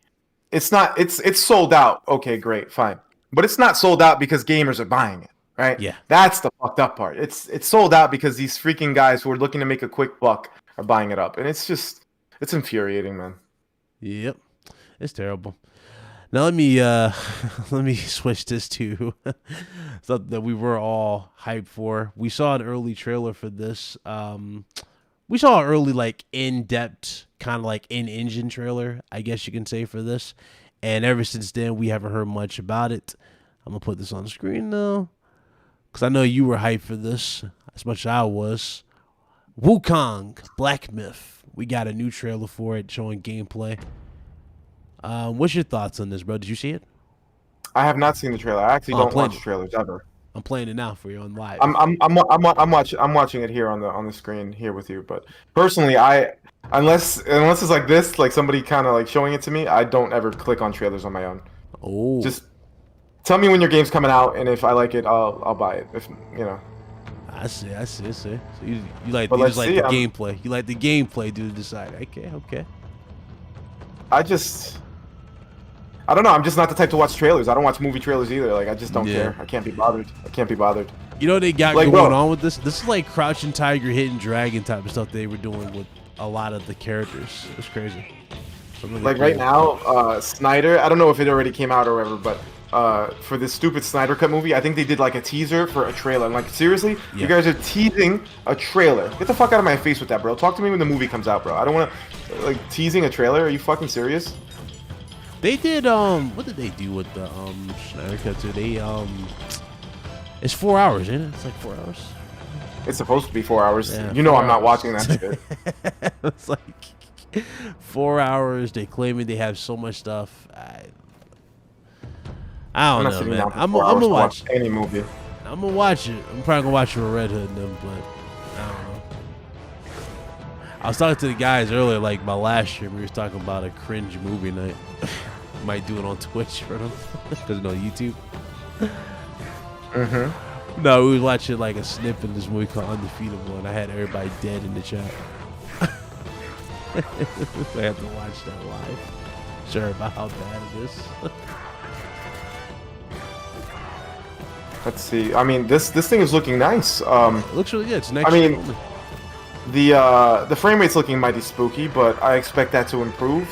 it's not. It's sold out. Okay, great, fine. But it's not sold out because gamers are buying it. Right? Yeah. That's the fucked up part. It's sold out because these freaking guys who are looking to make a quick buck are buying it up. And it's infuriating, man. Yep. It's terrible. Now let me switch this to something that we were all hyped for. We saw an early trailer for this. We saw an early like in-depth kind of like in-engine trailer, I guess you can say, for this. And ever since then we haven't heard much about it. I'm gonna put this on the screen now, because I know you were hyped for this as much as I was. Wukong, Black Myth. We got a new trailer for it showing gameplay. What's your thoughts on this, bro? Did you see it? I have not seen the trailer. I actually don't watch trailers ever. I'm playing it now for you on live. I'm watching it here on the screen here with you. But personally, unless it's like this, like somebody kind of like showing it to me, I don't ever click on trailers on my own. Oh. Just tell me when your game's coming out, and if I like it, I'll buy it. If you know. I see. So you like the gameplay. You like the gameplay to decide. Okay. I don't know. I'm just not the type to watch trailers. I don't watch movie trailers either. Like, I just don't care. I can't be bothered. You know what they got going on with this? This is like Crouching Tiger, Hidden Dragon type of stuff they were doing with a lot of the characters. It's crazy. Like right now, Snyder, I don't know if it already came out or whatever, but for this stupid Snyder Cut movie, I think they did like a teaser for a trailer. I'm like, seriously? Yeah. You guys are teasing a trailer. Get the fuck out of my face with that, bro. Talk to me when the movie comes out, bro. I don't want to, like, teasing a trailer. Are you fucking serious? They did, what did they do with the, Snyder Cut too? They, it's 4 hours, isn't it? It's like 4 hours. It's supposed to be 4 hours. Yeah, you know I'm not watching that shit. It's like 4 hours. They claiming they have so much stuff. I don't know, man. I'm gonna watch any movie. I'm gonna watch it. I'm probably gonna watch it with Red Hood and them, but I don't know. I was talking to the guys earlier, like my last stream, we were talking about a cringe movie night. Might do it on Twitch for them, because no YouTube. No, we was watching like a snippet of this movie called Undefeatable, and I had everybody dead in the chat. I have to watch that live. Sure about how bad it is. Let's see. I mean, this thing is looking nice. It looks really good. It's next. The frame rate's looking mighty spooky, but I expect that to improve.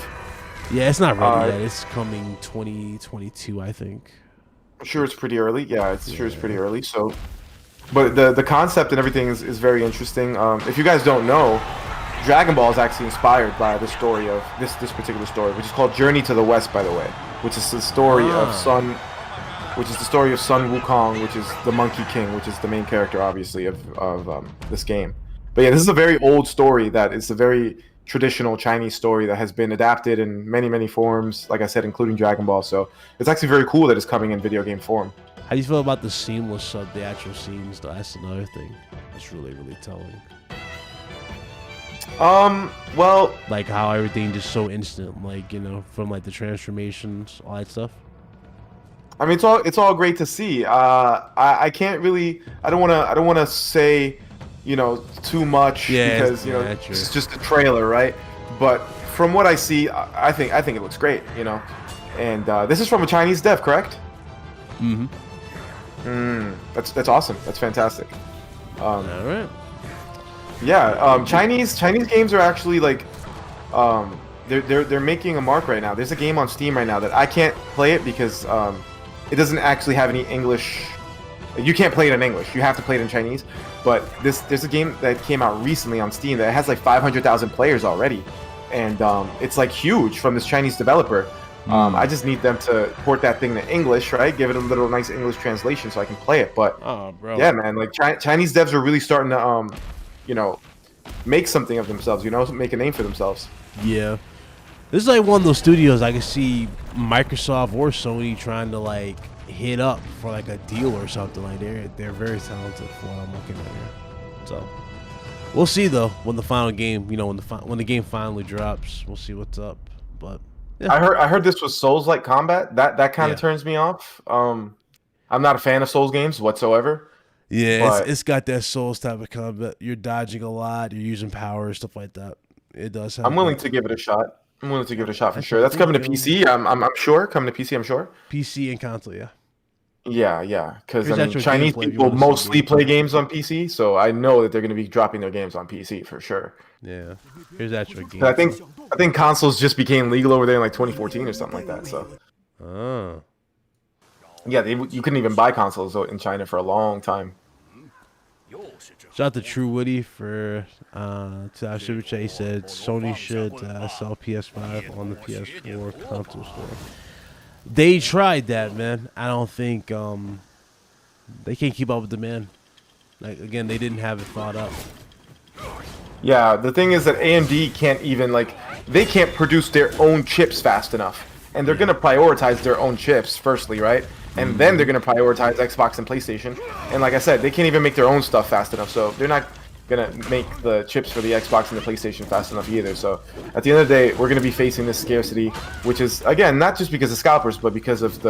Yeah, it's not ready yet. It's coming 2022, I think. I'm sure it's pretty early. Yeah, it's sure it's pretty early. So, but the concept and everything is very interesting. If you guys don't know, Dragon Ball is actually inspired by the story of this particular story, which is called Journey to the West, by the way, which is the story of Sun Wukong, which is the Monkey King, which is the main character, obviously, of this game. But yeah, this is a very old story that is a very traditional Chinese story that has been adapted in many forms, like I said, including Dragon Ball. So it's actually very cool that it's coming in video game form. How do you feel about the seamless of the actual scenes, though? That's another thing that's really telling. Well, like how everything just so instant, like, you know, from like the transformations, all that stuff. I mean, it's all great to see. I can't really, I don't want to say, you know, too much because you know it's just a trailer, right? But from what I see, I think it looks great, you know. And this is from a Chinese dev, correct? That's awesome. That's fantastic. All right. Yeah, Chinese games are actually like, they're making a mark right now. There's a game on Steam right now that I can't play it because it doesn't actually have any English. You can't play it in English. You have to play it in Chinese. But there's a game that came out recently on Steam that has like 500,000 players already, and it's like huge from this Chinese developer. I just need them to port that thing to English, right? Give it a little nice English translation so I can play it. But yeah, man, like Chinese devs are really starting to you know, make something of themselves, you know, make a name for themselves. Yeah. This is like one of those studios I can see Microsoft or Sony trying to like hit up for like a deal or something. Like they're very talented for what I'm looking at here. So we'll see though when the final game, you know, when the game finally drops, we'll see what's up. But yeah. I heard this was Souls-like combat. That kind of turns me off. I'm not a fan of Souls games whatsoever. Yeah, it's got that Souls type of combat. You're dodging a lot. You're using power, stuff like that. It does have. I'm willing to give it a shot. I'm willing to give it a shot for sure. That's coming to PC. I'm sure coming to PC. I'm sure. PC and console, yeah. Yeah. Because I mean, Chinese people mostly play games on PC, so I know that they're going to be dropping their games on PC for sure. Yeah. Here's actual game. I think consoles just became legal over there in like 2014 or something like that. So. Oh. Yeah, you couldn't even buy consoles in China for a long time. Shout out to True Woody for Super Chat. He said Sony should sell PS5 on the PS4 console store. They tried that, man. I don't think they can't keep up with demand. Like again, they didn't have it thought up. Yeah, the thing is that AMD can't even they can't produce their own chips fast enough, and they're gonna prioritize their own chips firstly, right? And then they're going to prioritize Xbox and PlayStation. And like I said, they can't even make their own stuff fast enough. So they're not going to make the chips for the Xbox and the PlayStation fast enough either. So at the end of the day, we're going to be facing this scarcity, which is, again, not just because of scalpers, but because of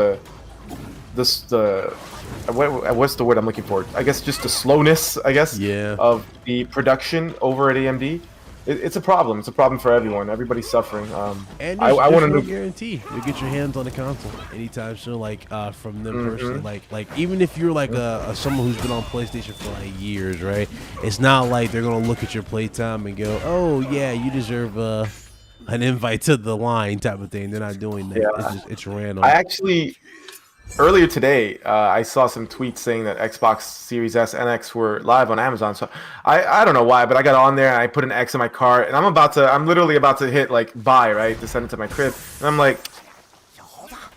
what's the word I'm looking for? I guess just the slowness, of the production over at AMD. It's a problem. It's a problem for everyone. Everybody's suffering. And I want to guarantee you get your hands on the console anytime soon. Like from them personally. Like even if you're like someone who's been on PlayStation for like years, right? It's not like they're gonna look at your playtime and go, "Oh yeah, you deserve an invite to the line" type of thing. They're not doing that. Yeah. It's random. Earlier today, I saw some tweets saying that Xbox Series S and X were live on Amazon. So I don't know why, but I got on there and I put an X in my cart, and I'm literally about to hit like buy, right, to send it to my crib, and I'm like,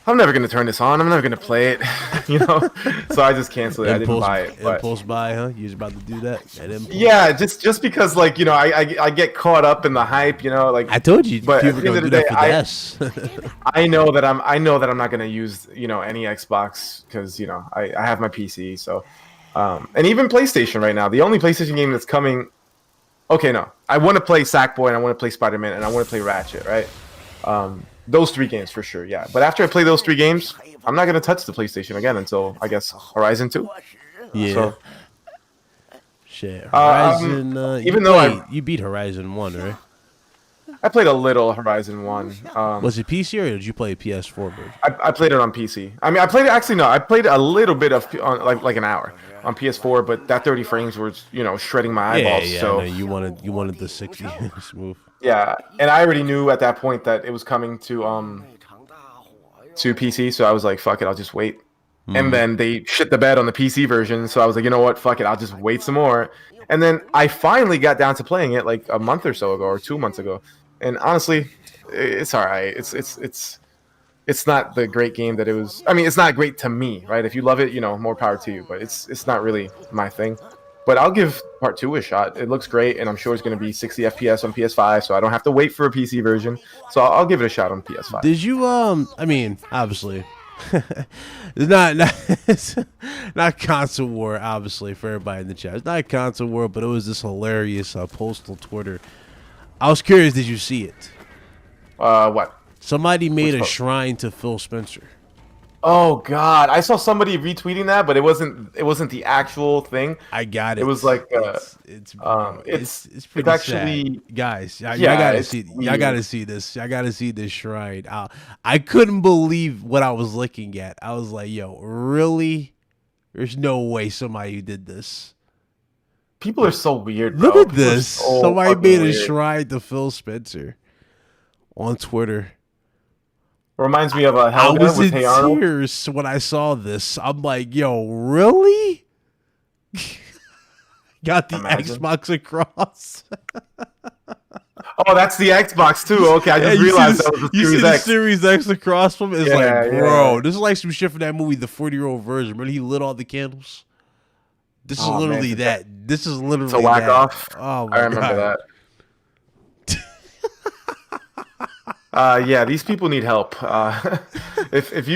I'm never gonna turn this on. I'm never gonna play it, you know. So I just canceled it. I didn't buy it. Impulse buy, huh? You was about to do that? Yeah, just because like you know I get caught up in the hype, you know. Like I told you, but at the end of the day, I know that I'm not gonna use any Xbox because I have my PC. So and even PlayStation right now, the only PlayStation game that's coming. Okay, no, I want to play Sackboy and I want to play Spider-Man and I want to play Ratchet, right? Those 3 games for sure, yeah. But after I play those 3 games, I'm not gonna touch the PlayStation again until I guess Horizon 2. Yeah. So, shit. Horizon. You beat Horizon 1, right? I played a little Horizon 1. Was it PC or did you play PS4 version? I played it on PC. I mean, I played a little bit of like an hour on PS4, but that 30 frames was shredding my eyeballs. Yeah. So No, you wanted the 60 smooth. Yeah, and I already knew at that point that it was coming to PC, so I was like, fuck it, I'll just wait. And then they shit the bed on the PC version, so I was like, you know what, fuck it, I'll just wait some more. And then I finally got down to playing it like a month or so ago, or 2 months ago. And honestly, it's all right. It's not the great game that it was. I mean, it's not great to me, right? If you love it, you know, more power to you. But it's not really my thing. But I'll give Part 2 a shot. It looks great, and I'm sure it's going to be 60 FPS on PS5, so I don't have to wait for a PC version. So I'll give it a shot on PS5. Did you I mean, obviously, it's not console war. Obviously, for everybody in the chat, it's not console war, but it was this hilarious post on Twitter. I was curious. Did you see it? What? Somebody made a shrine to Phil Spencer. Oh God, I saw somebody retweeting that, but it wasn't the actual thing. I got it. It was like it's pretty actually sad. Guys. Y'all gotta see this. Y'all gotta see this shrine. I couldn't believe what I was looking at. I was like, yo, really? There's no way somebody did this. People are so weird, bro. Look at this. So somebody made a weird. shrine to Phil Spencer on Twitter. Reminds me of a I Helga was with in Hey Arnold. tears when I saw this. I'm like, yo, really? Got the Imagine. Xbox across. Oh, that's the Xbox too. Okay, I just realized that was the you see Series the X. Series X across from it? It's Yeah, like, bro, yeah. this is like some shit from that movie, the 40-year-old version. Remember he lit all the candles? This is literally man, that. This is literally to whack that. off. Oh my I remember God. that. Yeah, these people need help. If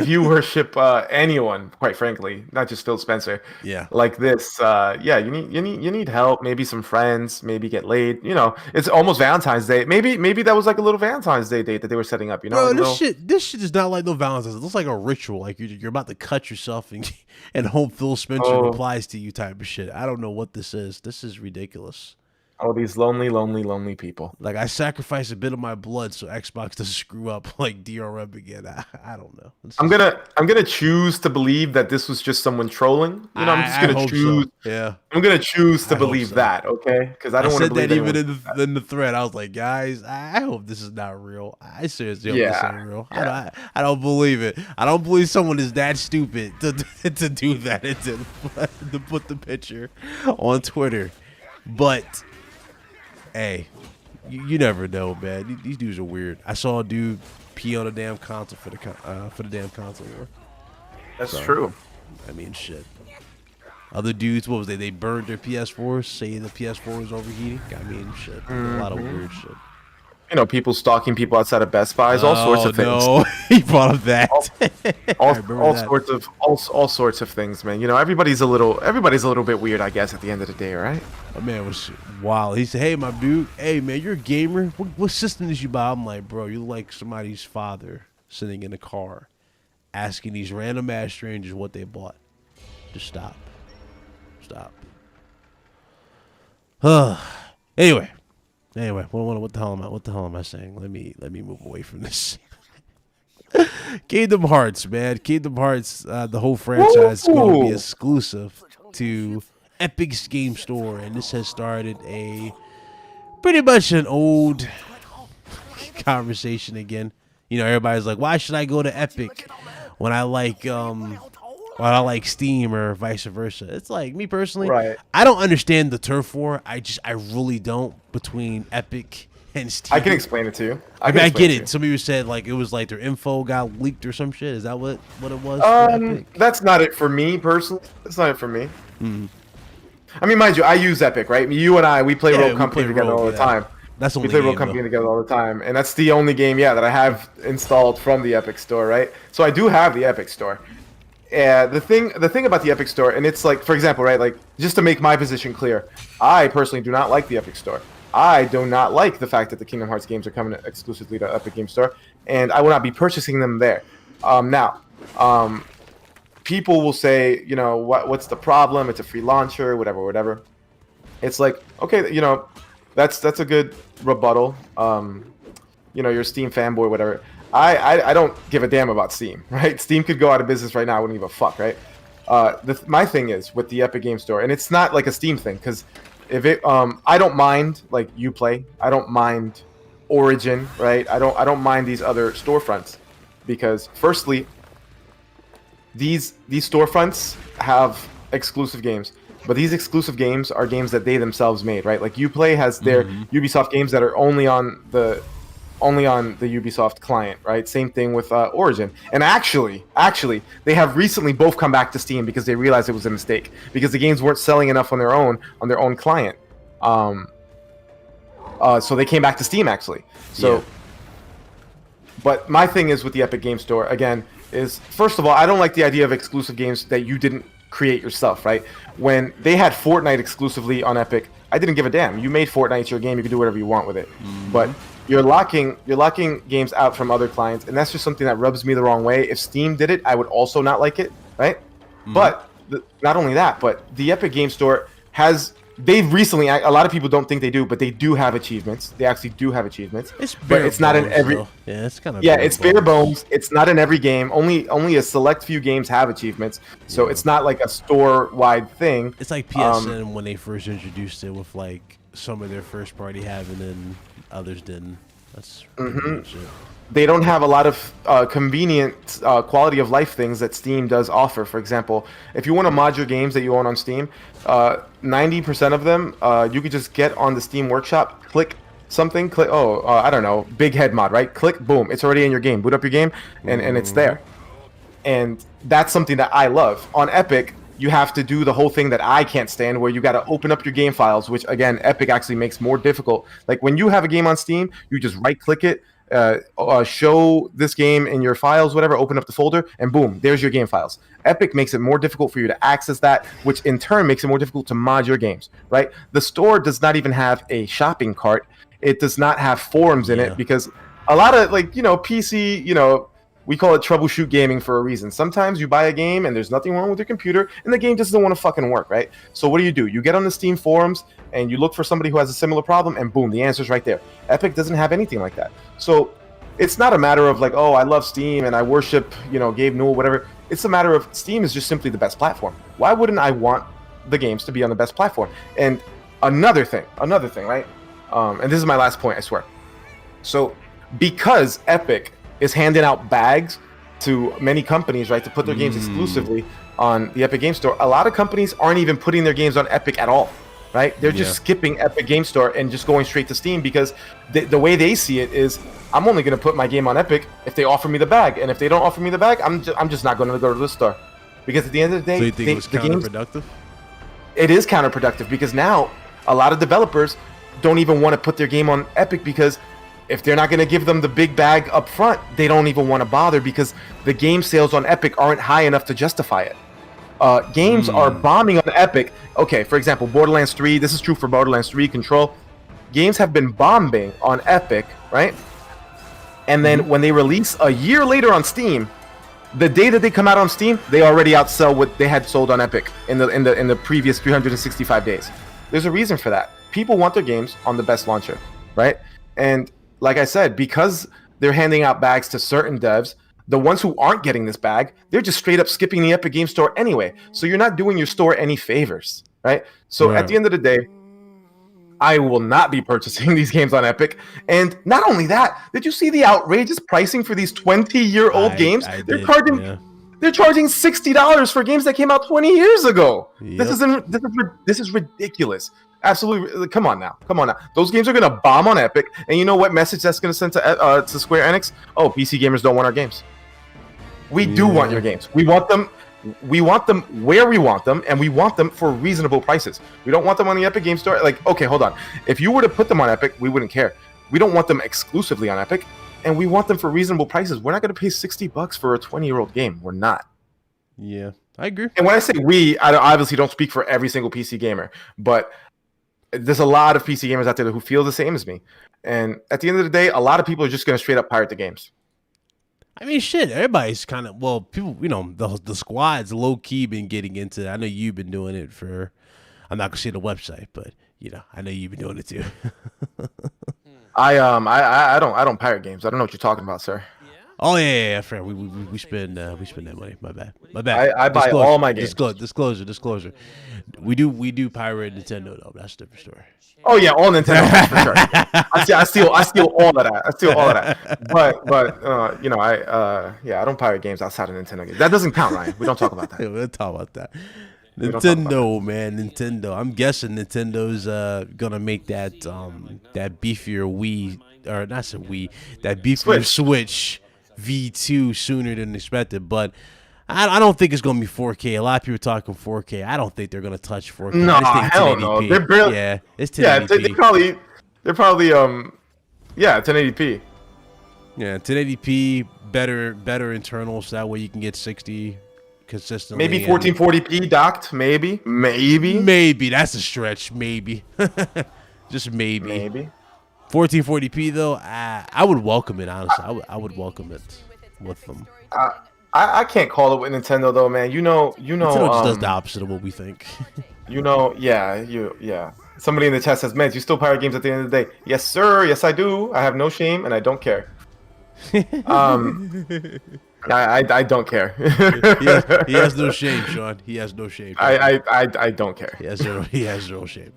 you worship anyone, quite frankly, not just Phil Spencer, Yeah. like this, yeah, you need help. Maybe some friends, maybe get laid. You know, it's almost Valentine's Day. Maybe that was like a little Valentine's Day date that they were setting up. You know, Bro, this shit is not like no Valentine's. It looks like a ritual. Like you're about to cut yourself and hope Phil Spencer replies to you type of shit. I don't know what this is. This is ridiculous. Oh, these lonely people. Like I sacrificed a bit of my blood so Xbox doesn't screw up like DRM again. I don't know. I'm gonna choose to believe that this was just someone trolling. You know, I'm just gonna choose. So. Yeah, I'm gonna choose to I hope believe so. that. Okay, because I don't want to said believe that even anyone- in the thread. I was like, guys, I hope this is not real. I seriously hope this ain't real. Yeah. I don't believe it. I don't believe someone is that stupid to do that and to put the picture on Twitter. But hey, you never know, man. These dudes are weird. I saw a dude pee on a damn console for the damn console war. That's true. I mean, shit. Other dudes, what was they? They burned their PS4s, saying the PS4 was overheating. I mean, shit. A lot of weird shit. You know, people stalking people outside of Best Buys, all sorts of things. No, he brought up that. all sorts of things, man. You know, everybody's a little bit weird, I guess, at the end of the day, right? My man was wild. He said, "Hey, my dude. Hey, man, you're a gamer. What system did you buy?" I'm like, "Bro, you're like somebody's father sitting in a car, asking these random ass strangers what they bought. Just stop. Anyway, what the hell am I saying? Let me move away from this. Kingdom Hearts, man. Kingdom Hearts, the whole franchise is going to be exclusive to Epic's Game Store, and this has started pretty much an old conversation again. You know, everybody's like, why should I go to Epic when I like Steam or vice versa? It's like, me personally, Right. I don't understand the turf war. I really don't, between Epic and Steam. I can explain it to you. I get it. Some of you said like it was like their info got leaked or some shit. Is that what it was? for Epic? That's not it for me personally. That's not it for me. I mean, mind you, I use Epic, right? You and I, we play Rogue Company together all the time. That's the We only play game, Rogue Company together all the time, and that's the only game, that I have installed from the Epic Store, right? So I do have the Epic Store. The thing about the Epic Store, and it's like, for example, right, like, just to make my position clear, I personally do not like the Epic Store. I do not like the fact that the Kingdom Hearts games are coming exclusively to Epic Game Store, and I will not be purchasing them there. People will say, you know, what's the problem? It's a free launcher, whatever. It's like, okay, you know, that's a good rebuttal. You know, you're a Steam fanboy, whatever. I don't give a damn about Steam, right? Steam could go out of business right now. I wouldn't give a fuck, right? My thing is with the Epic Game Store, and it's not like a Steam thing, because If it, I don't mind like Uplay. I don't mind Origin, right? I don't mind these other storefronts because firstly, these storefronts have exclusive games, but these exclusive games are games that they themselves made, right? Like Uplay has their Ubisoft games that are only on the Ubisoft client, right? Same thing with Origin. And actually, they have recently both come back to Steam because they realized it was a mistake because the games weren't selling enough on their own client. So they came back to Steam actually. So, but my thing is with the Epic Game Store again is first of all, I don't like the idea of exclusive games that you didn't create yourself, right? When they had Fortnite exclusively on Epic, I didn't give a damn. You made Fortnite, it's your game, you can do whatever you want with it. But you're locking games out from other clients, and that's just something that rubs me the wrong way. If Steam did it, I would also not like it, right? But not only that, but the Epic Game Store has they've recently a lot of people don't think they do, but they do have achievements. They actually do have achievements. But it's not in every though. Yeah, it's kind of it's bare bones. It's not in every game. Only a select few games have achievements. So it's not like a store-wide thing. It's like PSN when they first introduced it with like some of their first party having and others didn't. That's pretty much it. They don't have a lot of convenient quality of life things that Steam does offer. For example, if you want to mod your games that you own on Steam, 90% of them you could just get on the Steam Workshop, click something, I don't know, big head mod, right? Click, boom, it's already in your game. Boot up your game, and it's there. And that's something that I love. On Epic, you have to do the whole thing that I can't stand, where you got to open up your game files, which again, Epic actually makes more difficult. Like when you have a game on Steam, you just right-click it, show this game in your files, whatever, open up the folder, and boom, there's your game files. Epic makes it more difficult for you to access that, which in turn makes it more difficult to mod your games, right? The store does not even have a shopping cart. It does not have forums in it because a lot of PC, we call it troubleshoot gaming for a reason. Sometimes you buy a game and there's nothing wrong with your computer and the game just doesn't want to fucking work, right? So what do? You get on the Steam forums and you look for somebody who has a similar problem and boom, the answer's right there. Epic doesn't have anything like that. So it's not a matter of like, oh, I love Steam and I worship, Gabe Newell, whatever. It's a matter of Steam is just simply the best platform. Why wouldn't I want the games to be on the best platform? And another thing, right? And this is my last point, I swear. So because Epic is handing out bags to many companies, right, to put their games exclusively on the Epic Game Store. A lot of companies aren't even putting their games on Epic at all, right? They're just skipping Epic Game Store and just going straight to Steam because the way they see it is, I'm only going to put my game on Epic if they offer me the bag, and if they don't offer me the bag, I'm just not going to go to the store. Because at the end of the day, so you think it was counterproductive? It is counterproductive because now a lot of developers don't even want to put their game on Epic because if they're not going to give them the big bag up front, they don't even want to bother because the game sales on Epic aren't high enough to justify it. Games are bombing on Epic. Okay, for example, Borderlands 3. This is true for Borderlands 3, Control. Games have been bombing on Epic, right? And then when they release a year later on Steam, the day that they come out on Steam, they already outsell what they had sold on Epic in the previous 365 days. There's a reason for that. People want their games on the best launcher, right? And like I said, because they're handing out bags to certain devs, the ones who aren't getting this bag, they're just straight up skipping the Epic Game Store anyway. So you're not doing your store any favors, right? So at the end of the day, I will not be purchasing these games on Epic. And not only that, did you see the outrageous pricing for these 20-year-old games? They're charging $60 for games that came out 20 years ago. This is ridiculous. Absolutely. Come on now. Those games are going to bomb on Epic. And you know what message that's going to send to Square Enix? Oh, PC gamers don't want our games. We do want your games. We want them where we want them, and we want them for reasonable prices. We don't want them on the Epic Game Store. Like, okay, hold on. If you were to put them on Epic, we wouldn't care. We don't want them exclusively on Epic, and we want them for reasonable prices. We're not going to pay $60 for a 20-year-old game. We're not. Yeah, I agree. And when I say we, I obviously don't speak for every single PC gamer, but there's a lot of PC gamers out there who feel the same as me. And at the end of the day, a lot of people are just going to straight up pirate the games. I mean, shit, everybody's kind of, people, the squad's low-key been getting into it. I know you've been doing it for, I'm not going to say the website, but, I know you've been doing it too. I don't pirate games. I don't know what you're talking about, sir. Oh yeah, fair. We spend that money. My bad. I buy all my games. Disclosure. We do pirate Nintendo though. But that's a different story. Oh yeah, all Nintendo games for sure. I steal all of that. I steal all of that. But you know, I don't pirate games outside of Nintendo games. That doesn't count, Ryan. We don't talk about that. We'll talk about that. don't talk about Nintendo, man, Nintendo. I'm guessing Nintendo's gonna make that beefier Wii, or not some Wii, that beefier Switch V2 sooner than expected. But I don't think it's gonna be 4K. A lot of people are talking 4K. I don't think they're gonna touch 4K. No, hell 1080p. no. They're barely. Yeah, it's 1080p. Yeah, they're probably 1080p. Yeah, 1080p, better internals. That way you can get 60 consistently. Maybe 1440p docked. Maybe. That's a stretch. Maybe. Just maybe. Maybe. 1440p though, I would welcome it. Honestly, I would welcome it with them. I can't call it with Nintendo though, man. You know. Nintendo just does the opposite of what we think. Yeah. Somebody in the chat says, "Man, you still pirate games at the end of the day?" Yes, sir. Yes, I do. I have no shame and I don't care. I don't care. he has no shame, Sean. He has no shame. I don't care. He has zero shame.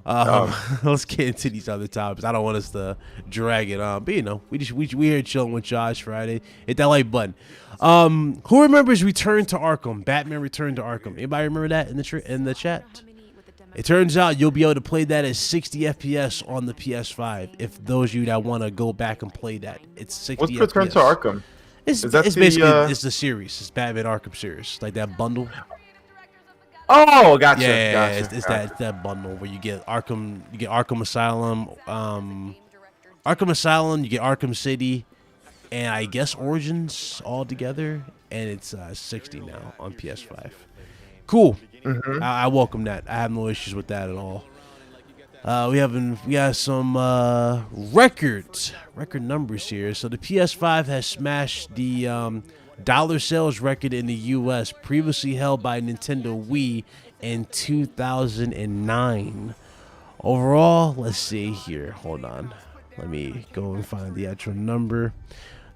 Let's get into these other topics. I don't want us to drag it on, but you know, we here chilling with Josh Friday. Hit that like button. Who remembers Return to Arkham? Batman Return to Arkham. Anybody remember that in the chat? It turns out you'll be able to play that at 60 FPS on the PS5. If those of you that want to go back and play that, it's 60 What's FPS. Return to Arkham? It's basically it's the series. It's Batman Arkham series, like that bundle. Oh, gotcha. Yeah, it's that bundle where you get Arkham Asylum, you get Arkham City, and I guess Origins all together, and it's 60 now on PS5. Cool. Mm-hmm. I welcome that. I have no issues with that at all. We got some record numbers here. So the PS5 has smashed the dollar sales record in the U.S. previously held by Nintendo Wii in 2009. Overall, let's see here. Hold on. Let me go and find the actual number.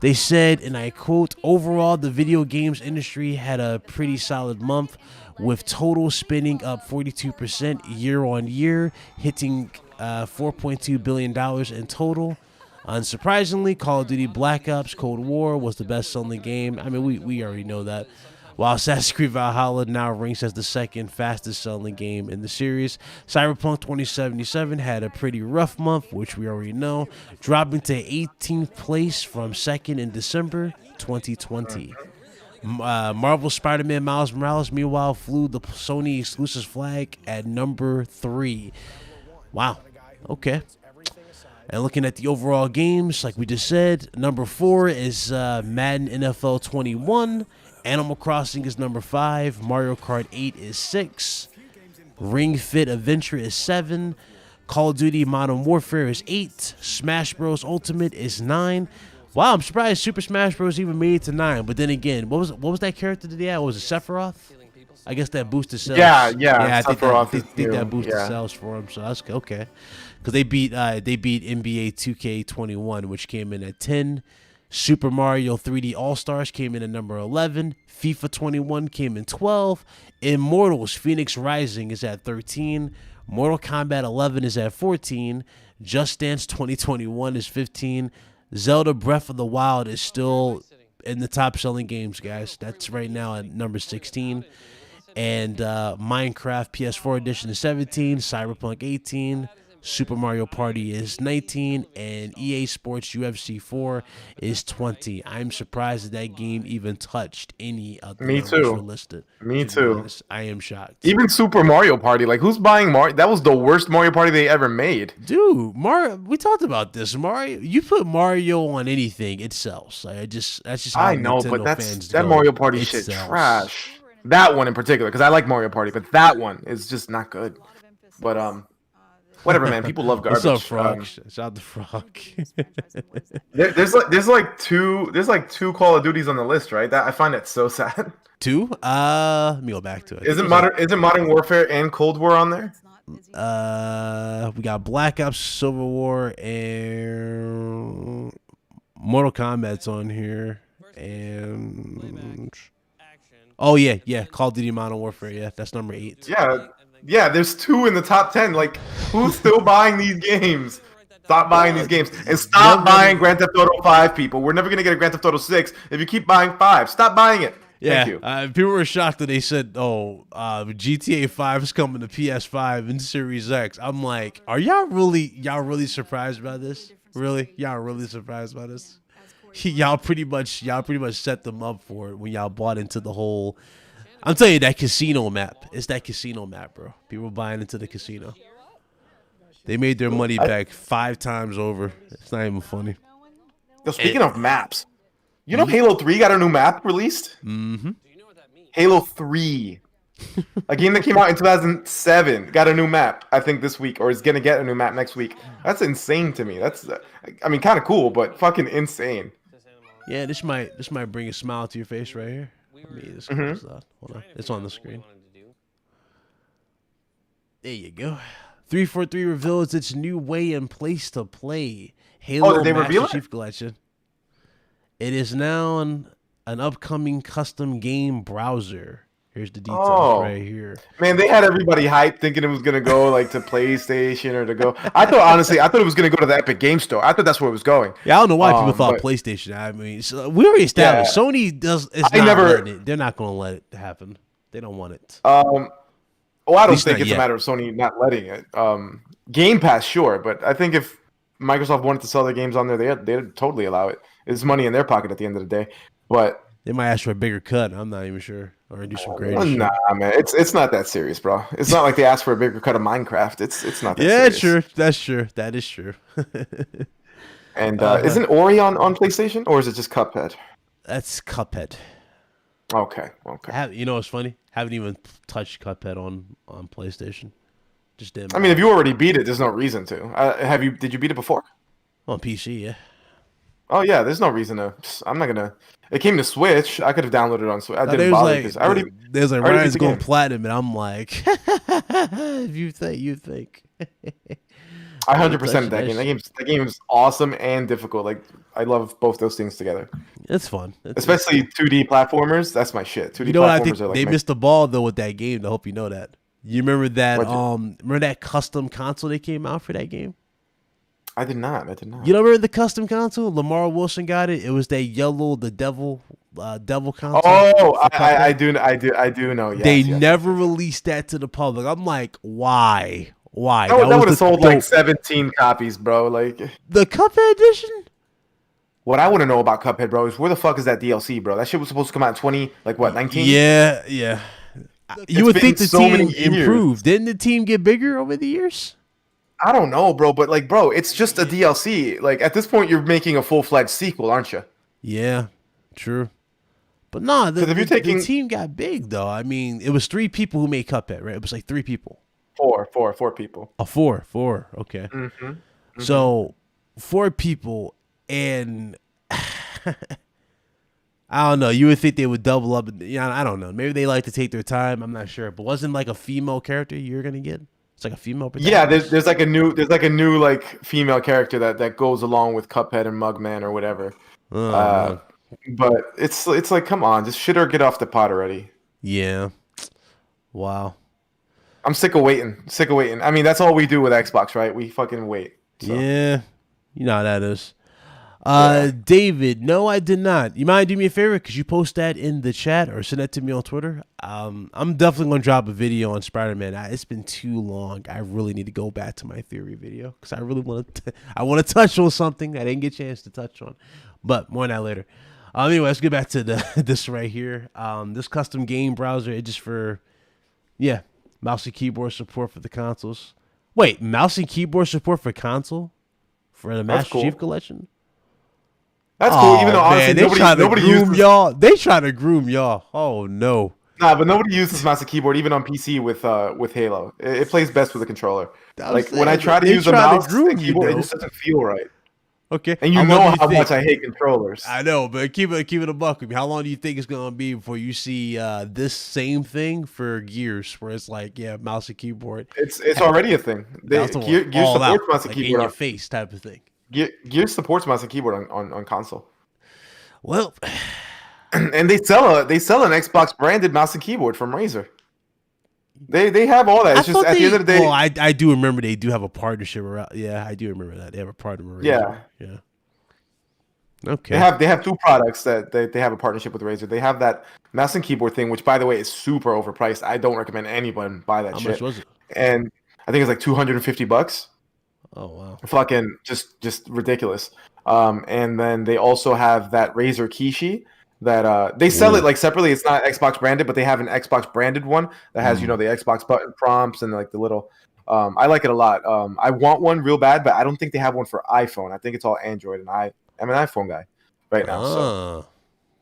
They said, and I quote, "Overall, the video games industry had a pretty solid month, with total spending up 42% year on year, hitting $4.2 billion in total. Unsurprisingly, Call of Duty Black Ops Cold War was the best-selling game." I mean, we already know that. While Assassin's Creed Valhalla now ranks as the second fastest-selling game in the series, Cyberpunk 2077 had a pretty rough month, which we already know, dropping to 18th place from second in December 2020. Marvel Spider-Man Miles Morales, meanwhile, flew the Sony exclusive flag at number 3. Wow. Okay. And looking at the overall games, like we just said, number 4 is Madden NFL 21. Animal Crossing is number 5. Mario Kart 8 is 6. Ring Fit Adventure is 7. Call of Duty Modern Warfare is 8. Smash Bros. Ultimate is 9. Wow, I'm surprised Super Smash Bros. Even made it to 9. But then again, what was that character that they had? Was it Sephiroth? I guess that boosted sales. Yeah. I think Sephiroth that boosted sales for him. So that's okay. Because they beat NBA 2K21, which came in at 10. Super Mario 3D All-Stars came in at number 11. FIFA 21 came in 12. Immortals Phoenix Rising is at 13. Mortal Kombat 11 is at 14. Just Dance 2021 is 15. Zelda Breath of the Wild is still in the top-selling games, guys. That's right now at number 16. And Minecraft PS4 Edition is 17. Cyberpunk 18. Super Mario Party is 19, and EA Sports UFC 4 is 20. I'm surprised that game even touched any of the numbers were listed. Me too. I am shocked. Even Super Mario Party, like who's buying Mario? That was the worst Mario Party they ever made. Dude, Mario. We talked about this. Mario. You put Mario on anything, it sells. Like that's just how I know, Nintendo but fans that go. Mario Party It shit sells. trash. That one in particular, because I like Mario Party, but that one is just not good. But whatever, man. People love garbage. What's up, Frog? Shout out to Frog. There's like two Call of Duties on the list, right? That I find that so sad. 2? Let me go back to it. Isn't Modern Warfare and Cold War on there? We got Black Ops, Civil War, and Mortal Kombat's on here, and oh yeah, Call of Duty Modern Warfare. Yeah, that's number 8. Yeah. There's 2 in the top 10. Like, who's still buying these games? Stop buying these games and stop buying Grand Theft Auto 5. People, we're never gonna get a Grand Theft Auto 6 if you keep buying 5. Stop buying it. Yeah, Thank you. People were shocked that they said, GTA 5 is coming to PS5 and Series X. I'm like, are y'all really surprised by this? Really, y'all really surprised by this? Y'all pretty much set them up for it when y'all bought into the whole. I'm telling you, that casino map. It's that casino map, bro. People buying into the casino. They made their money back 5 times over. It's not even funny. Yo, speaking of maps, you know Halo 3 got a new map released? Mm-hmm. Halo 3. A game that came out in 2007 got a new map, I think, this week, or is going to get a new map next week. That's insane to me. That's, I mean, kind of cool, but fucking insane. Yeah, this might bring a smile to your face right here. Let me just close that. Hold on. It's on the screen. There you go. 343 reveals its new way and place to play Halo Master Chief Collection. It is now an upcoming custom game browser. Here's the details right here. Man, they had everybody hyped thinking it was going to go like to PlayStation or to go. I thought it was going to go to the Epic Game Store. I thought that's where it was going. Yeah, I don't know why people thought PlayStation. I mean, so we already established Sony does. They're not going to let it happen. They don't want it. Well, I don't think it's a matter of Sony not letting it. Game Pass, sure, but I think if Microsoft wanted to sell their games on there, they'd totally allow it. It's money in their pocket at the end of the day. But they might ask for a bigger cut. I'm not even sure, or do some greater shit. Nah, man, it's not that serious, bro. It's not like they asked for a bigger cut of Minecraft. It's not that serious. Yeah, true. That's true. That is true. And isn't Ori on PlayStation, or is it just Cuphead? That's Cuphead. Okay. You know what's funny? Haven't even touched Cuphead on PlayStation. Just didn't. I mean, if you already beat it, there's no reason to. Did you beat it before? On PC, yeah. Oh yeah, there's no reason to. I'm not gonna. It came to Switch. I could have downloaded it on Switch. I didn't bother because I already. There's like Ryan's going platinum, and I'm like, if you think. I 100% that game. That game is awesome and difficult. Like, I love both those things together. It's fun, especially 2D platformers. That's my shit. 2D platformers I think are like they missed the ball though with that game. I hope you know that. You remember that? Remember that custom console that came out for that game? I did not. You don't remember the custom console? Lamar Wilson got it. It was that yellow, the devil console. Oh, I do know. Yes, they never released that to the public. I'm like, why? Why? That would have sold like 17 copies, bro. Like the Cuphead edition. What I want to know about Cuphead, bro, is where the fuck is that DLC, bro? That shit was supposed to come out in 19? Yeah. You would think the team improved. Didn't the team get bigger over the years? I don't know, bro, but like, bro, it's just a DLC. Like at this point, you're making a full-fledged sequel, aren't you? Yeah, true. But nah, the team got big though. I mean, it was 3 people who made Cuphead, right? It was like 3 people. Four people. Oh, four. Okay. Mm-hmm. So 4 people, and I don't know. You would think they would double up. Yeah, I don't know. Maybe they like to take their time. I'm not sure. But wasn't like a female character you're gonna get? It's like a female protagonist. Yeah, there's like a new like female character that goes along with Cuphead and Mugman or whatever. But it's like, come on, just shit or get off the pot already. Yeah. Wow. I'm sick of waiting. I mean, that's all we do with Xbox, right? We fucking wait. So. Yeah. You know how that is. David, no, I did not. You mind doing me a favor? Could you post that in the chat or send that to me on Twitter? I'm definitely going to drop a video on Spider-Man. It's been too long. I really need to go back to my theory video because I really want to touch on something I didn't get a chance to touch on. But more on that later. Anyway, let's get back to this right here. This custom game browser, it's just for, mouse and keyboard support for the consoles. Wait, mouse and keyboard support for console? For the Master Chief Collection? That's cool, even though honestly nobody uses y'all. They try to groom y'all. Oh no. Nah, but nobody uses mouse and keyboard even on PC with Halo. It plays best with a controller. Like when I try to use a mouse and keyboard, it just doesn't feel right. Okay. And you know how much I hate controllers. I know, but keep it a buck with me. How long do you think it's gonna be before you see this same thing for Gears, where it's like, mouse and keyboard? It's already a thing. Gears supports mouse and keyboard in your face type of thing. Gear supports mouse and keyboard on console. Well, And they sell an Xbox branded mouse and keyboard from Razer. They have all that. I It's just thought at the end of the day. Well, I do remember they do have a partnership around. Yeah, I do remember that they have a partner with Razer. Yeah. Okay. They have 2 products that they have a partnership with Razer. They have that mouse and keyboard thing, which by the way is super overpriced. I don't recommend anyone buy that How shit. much was it? And I think it's like $250. Oh wow. Fucking just ridiculous. And then they also have that Razer Kishi that they sell it like separately. It's not Xbox branded, but they have an Xbox branded one that has the Xbox button prompts and like the little. I like it a lot. I want one real bad, but I don't think they have one for iPhone. I think it's all Android, and I'm an iPhone guy right now, so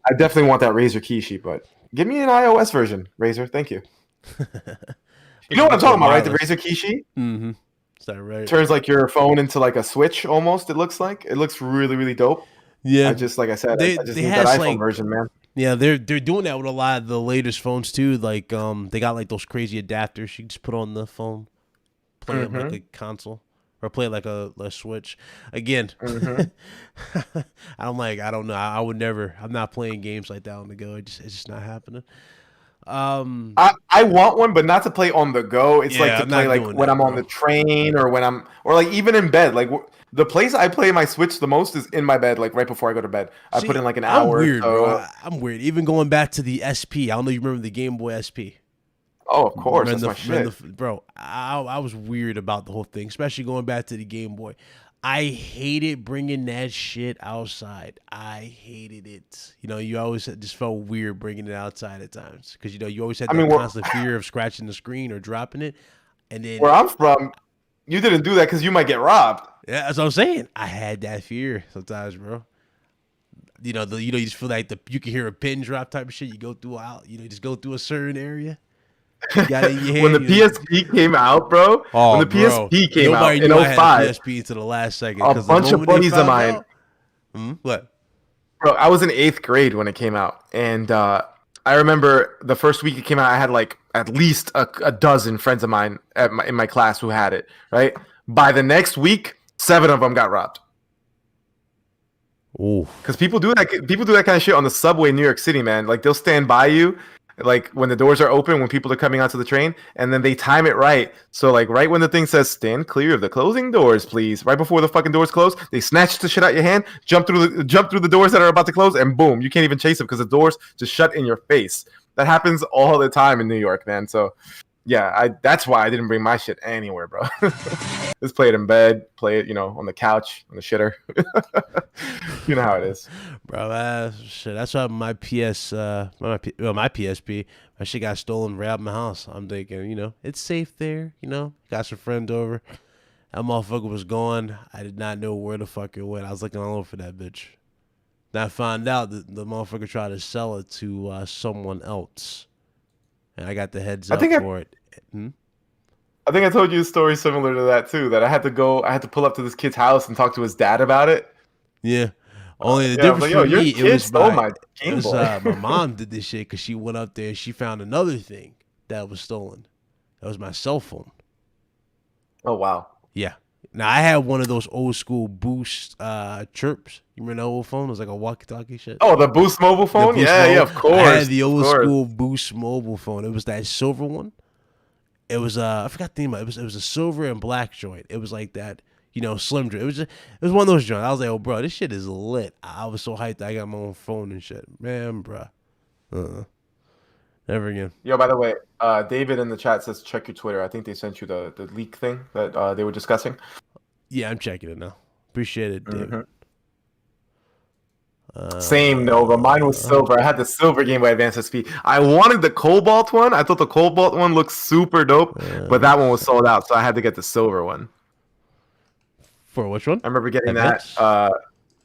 I definitely want that Razer Kishi. But give me an iOS version, Razer. Thank you. You know what I'm talking about, right? The Razer Kishi. Mm-hmm. Is that right? Turns like your phone into like a Switch almost. It looks really really dope. Yeah, I just like I said, I just need that iPhone version, man. Yeah, they're doing that with a lot of the latest phones too. Like they got like those crazy adapters you can just put on the phone, play it like a console, or play it like a Switch. Again, I don't know. I would never. I'm not playing games like that on the go. It's just not happening. I want one, but not to play on the go. It's like to play like when I'm on the train or or like even in bed. Like the place I play my Switch the most is in my bed, like right before I go to bed. I put in like an hour. I'm weird, bro. I'm weird. Even going back to the SP, I don't know if you remember the Game Boy SP. Oh, of course, that's my shit. Bro, I was weird about the whole thing, especially going back to the Game Boy. I hated bringing that shit outside. I hated it. You know, you always just felt weird bringing it outside at times because you always had that constant fear of scratching the screen or dropping it. And then where I'm from, you didn't do that because you might get robbed. Yeah, that's what I'm saying. I had that fear sometimes, bro. You just feel like you can hear a pin drop type of shit. You go through you just go through a certain area. You got it in your head, when the PSP came out, bro. When the PSP came out in 05, PSP until the last second. A bunch of buddies of mine. What? Bro, I was in 8th grade when it came out, and I remember the first week it came out. I had like at least a dozen friends of mine in my class who had it. Right. By the next week, 7 of them got robbed. Oh, because people do that. People do that kind of shit on the subway in New York City, man. Like they'll stand by you, like when the doors are open, when people are coming onto the train, and then they time it right. So like right when the thing says "stand clear of the closing doors, please," right before the fucking doors close, they snatch the shit out your hand, jump through the doors that are about to close, and boom, you can't even chase them because the doors just shut in your face. That happens all the time in New York, man. So yeah, that's why I didn't bring my shit anywhere, bro. Just play it in bed, play it, on the couch, on the shitter. You know how it is, bro. Shit, that's why my my PSP, my shit got stolen right out of my house. I'm thinking, it's safe there. Got some friends over. That motherfucker was gone. I did not know where the fuck it went. I was looking all over for that bitch. Then I found out that the motherfucker tried to sell it to someone else, and I got the heads up for it. I think I told you a story similar to that too. That I had to pull up to this kid's house and talk to his dad about it. Yeah. Only the difference for me, it was my mom did this shit because she went up there and she found another thing that was stolen. That was my cell phone. Oh wow. Yeah. Now I had one of those old school Boost chirps. You remember that old phone? It was like a walkie-talkie shit. Oh, the Boost mobile phone? Yeah, of course. I had the old school Boost mobile phone. It was that silver one. It was I forgot the name of it. It was a silver and black joint. It was like that, slim joint. It was one of those joints. I was like, oh bro, this shit is lit. I was so hyped that I got my own phone and shit. Man, bro. Never again. Yo, by the way, David in the chat says check your Twitter. I think they sent you the leak thing that they were discussing. Yeah, I'm checking it now. Appreciate it, David. Same Nova. Mine was silver. I had the silver Game Boy Advance SP. I wanted the Cobalt one. I thought the Cobalt one looked super dope, but that one was sold out, so I had to get the silver one. For which one? I remember getting that.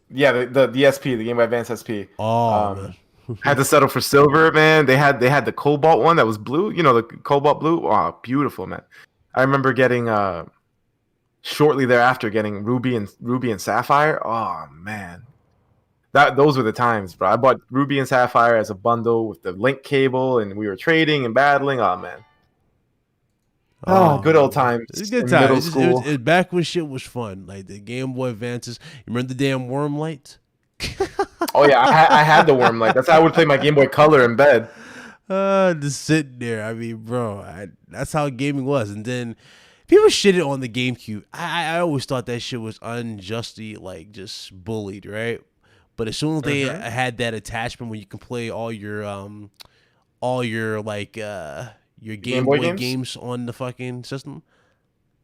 Yeah, the SP, the Game Boy Advance SP. Oh, had to settle for silver, man. They had the Cobalt one that was blue. The Cobalt blue. Oh, beautiful, man. I remember getting shortly thereafter getting Ruby and Sapphire. Oh man. Those were the times, bro. I bought Ruby and Sapphire as a bundle with the link cable, and we were trading and battling. Oh man, Oh, Oh, good old man. times It's a good in time. middle It's just, it was school. it, back when shit was fun. Like the Game Boy Advances. You remember the damn worm light? Oh yeah, I had the worm light. That's how I would play my Game Boy Color in bed. Just sitting there. I mean, bro, that's how gaming was. And then people shitted on the GameCube. I always thought that shit was unjustly like just bullied, right? But as soon as they Hmm. had that attachment where you can play all your like your Game Game Boy Boy games. games on the fucking system,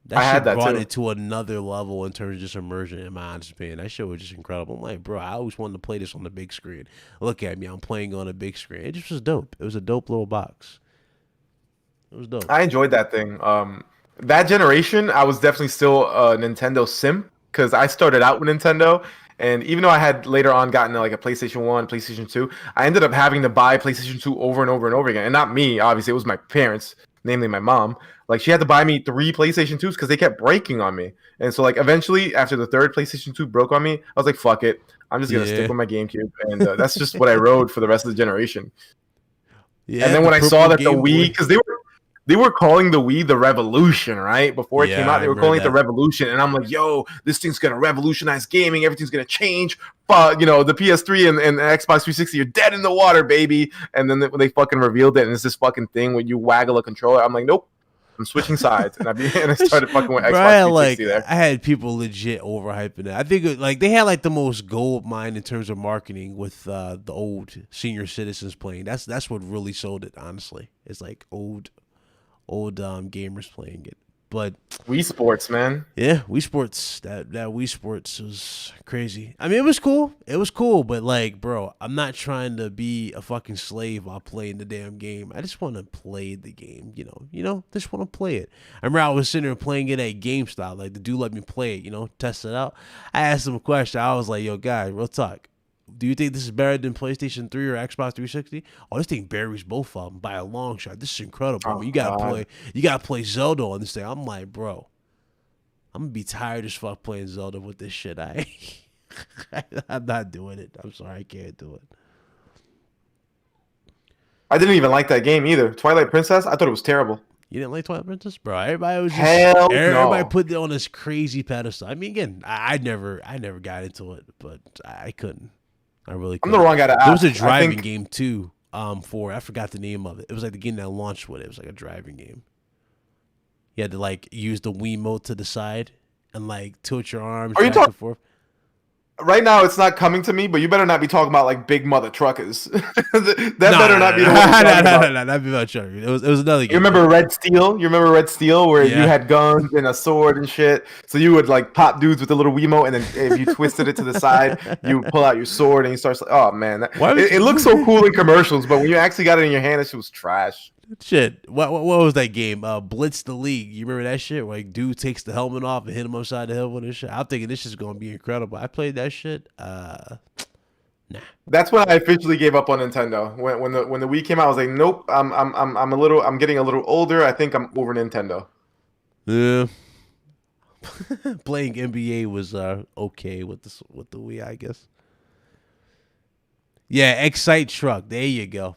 that I had shit that brought too. it to another level in terms of just immersion. In my honest opinion, that shit was just incredible. I'm like, bro, I always wanted to play this on the big screen. Look at me, I'm playing on a big screen. It just was dope. It was a dope little box. It was dope. I enjoyed that thing. That generation, I was definitely still a Nintendo simp because I started out with Nintendo, and even though I had later on gotten like a PlayStation 1, PlayStation 2, I ended up having to buy PlayStation 2 over and over and over again. And not me, obviously, it was my parents, namely my mom. Like she had to buy me 3 PlayStation 2s because they kept breaking on me. And so like eventually, after the third PlayStation 2 broke on me, I was like, "Fuck it, I'm just gonna stick Yeah. with my GameCube," and that's just what I rode for the rest of the generation. And Yeah, then the when I saw purple that the Game Wii, Boy. because they were calling the Wii the Revolution, right? Before it Yeah, came out, I they were remember calling it the that. Revolution, and I'm like, yo, this thing's gonna revolutionize gaming. Everything's gonna change. But you know, the PS3 and Xbox 360 are dead in the water, baby. And then when they fucking revealed it, and it's this fucking thing where you waggle a controller, I'm like, nope, I'm switching sides, and and I started fucking with Bro, Xbox 360 there. I had people legit overhyping it. I think like they had like the most gold mine in terms of marketing with the old senior citizens playing. That's what really sold it. Honestly, it's like old gamers playing it. But Wii Sports, man. yeah, Wii Sports, that Wii Sports was crazy. I mean, it was cool. It was cool, but like, bro, I'm not trying to be a fucking slave while playing the damn game. I just want to play the game, just want to play it. I remember I was sitting there playing it at GameStop. Like, the dude let me play it, test it out. I asked him a question. I was like, yo, guys, real talk. Do you think this is better than PlayStation 3 or Xbox 360? Oh, this thing buries both of them by a long shot. This is incredible. I Oh mean, God. you gotta play Zelda on this thing. I'm like, bro, I'm gonna be tired as fuck playing Zelda with this shit. I'm not doing it. I'm sorry, I can't do it. I didn't even like that game either. Twilight Princess, I thought it was terrible. You didn't like Twilight Princess, bro? Hell Everybody no. put it on this crazy pedestal. I mean, again, I never got into it, but I couldn't. I really I'm the couldn't. wrong guy to There was a ask. I driving think game too. For I forgot the name of it. It was like the game that launched with it. It was like a driving game. You had to like use the Wiimote to the side and like tilt your arms Are you back talking? and forth. Right now, it's not coming to me, but you better not be talking about like big mother truckers. That No, better not be the one you're talking about. no. That'd be about sure. It was another You game remember though. Red Steel? You remember Red Steel, where you Yeah. had guns and a sword and shit. So you would like pop dudes with a little Wiimote, and then if you twisted it to the side, you would pull out your sword and you start. Oh man, Why would it looks so you? cool in commercials, but when you actually got it in your hand, that shit was trash. Shit. What was that game? Blitz the League. You remember that shit? Where like dude takes the helmet off and hit him upside the head with this shit. I'm thinking this is gonna be incredible. I played that shit. Nah. That's when I officially gave up on Nintendo. When the Wii came out, I was like, nope. I'm getting a little older. I think I'm over Nintendo. Yeah. Playing NBA was okay with the Wii, I guess. Yeah, Excite Truck. There you go.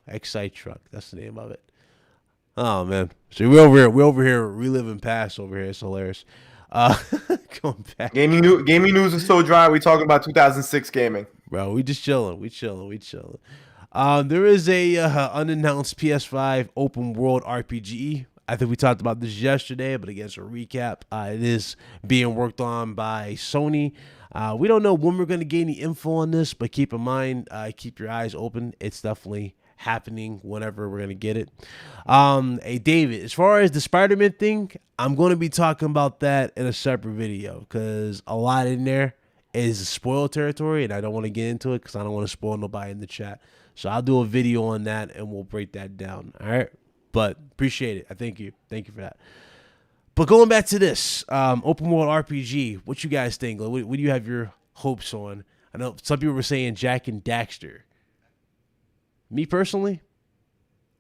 Excite Truck. That's the name of it. Oh man. So we're over here reliving past over here. It's hilarious. Uh going back. Gaming news is so dry. We talking about 2006 gaming. Bro, we just chilling. We chilling. There is a unannounced PS5 open world RPG. I think we talked about this yesterday, but again, it's a recap. It is being worked on by Sony. We don't know when we're going to get any info on this, but keep in mind, keep your eyes open. It's definitely happening whenever we're going to get it. Hey, David, as far as the Spider-Man thing, I'm going to be talking about that in a separate video because a lot in there is spoil territory, and I don't want to get into it because I don't want to spoil nobody in the chat. So I'll do a video on that, and we'll break that down. All right? But appreciate it. I thank you. Thank you for that. But going back to this open world RPG, what you guys think? Like, what do you have your hopes on? I know some people were saying Jack and Daxter. Me personally,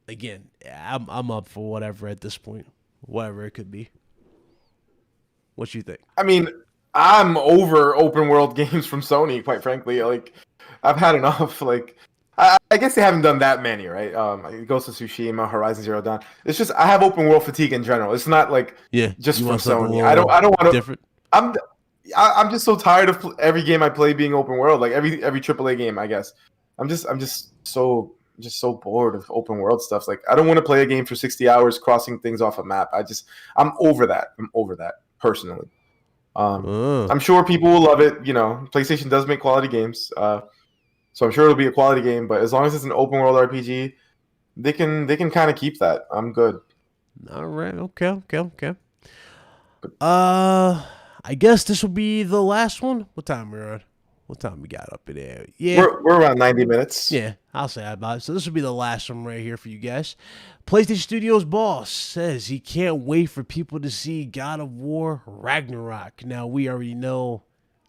again, I'm up for whatever at this point, whatever it could be. What you think? I mean, I'm over open world games from Sony, quite frankly. Like, I've had enough. Like, I guess they haven't done that many, right? Ghost of Tsushima, Horizon Zero Dawn. It's just I have open world fatigue in general. It's not like Yeah, just you from want something a Sony. little I don't want to. different. I'm I'm just so tired of every game I play being open world. Like every AAA game, I guess. I'm just so bored of open world stuff. Like I don't want to play a game for 60 hours crossing things off a map. I'm over that. I'm over that personally. I'm sure people will love it. You know, PlayStation does make quality games, so I'm sure it'll be a quality game. But as long as it's an open world RPG, they can kind of keep that. I'm good. All right. Okay. I guess this will be the last one. What time we're on? What time we got up in there? Yeah. We're around 90 minutes. Yeah, I'll say that about it. So this will be the last one right here for you guys. PlayStation Studios boss says he can't wait for people to see God of War Ragnarok. Now, we already know,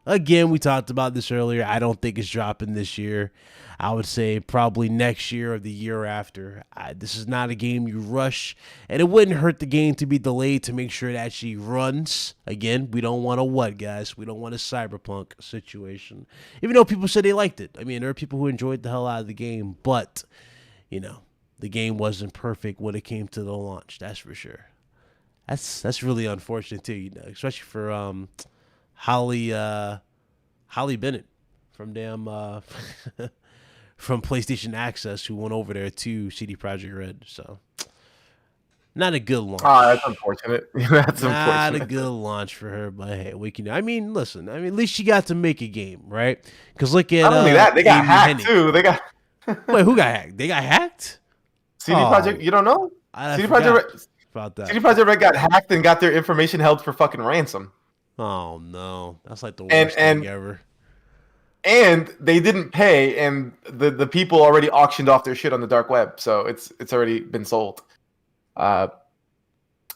again, we talked about this earlier. I don't think it's dropping this year. I would say probably next year or the year after. This is not a game you rush, and it wouldn't hurt the game to be delayed to make sure it actually runs. Again, we don't want a what, guys? We don't want a cyberpunk situation. Even though people said they liked it. I mean, there are people who enjoyed the hell out of the game, but, you know, the game wasn't perfect when it came to the launch. That's for sure. That's really unfortunate too, you know, especially for Holly Bennett from from PlayStation Access, who went over there to CD Projekt Red. So not a good launch. That's unfortunate. That's not unfortunate. a good launch for her, but hey, we can. I mean, listen. I mean, at least she got to make a game, right? Because look at Not only that, they got Amy hacked Hennig. too. They got Wait, who got hacked? They got hacked? CD Projekt. You don't know? I CD forgot Projekt about that. CD Projekt Red got hacked and got their information held for fucking ransom. Oh no, that's like the worst thing ever. And they didn't pay, and the people already auctioned off their shit on the dark web, so it's already been sold.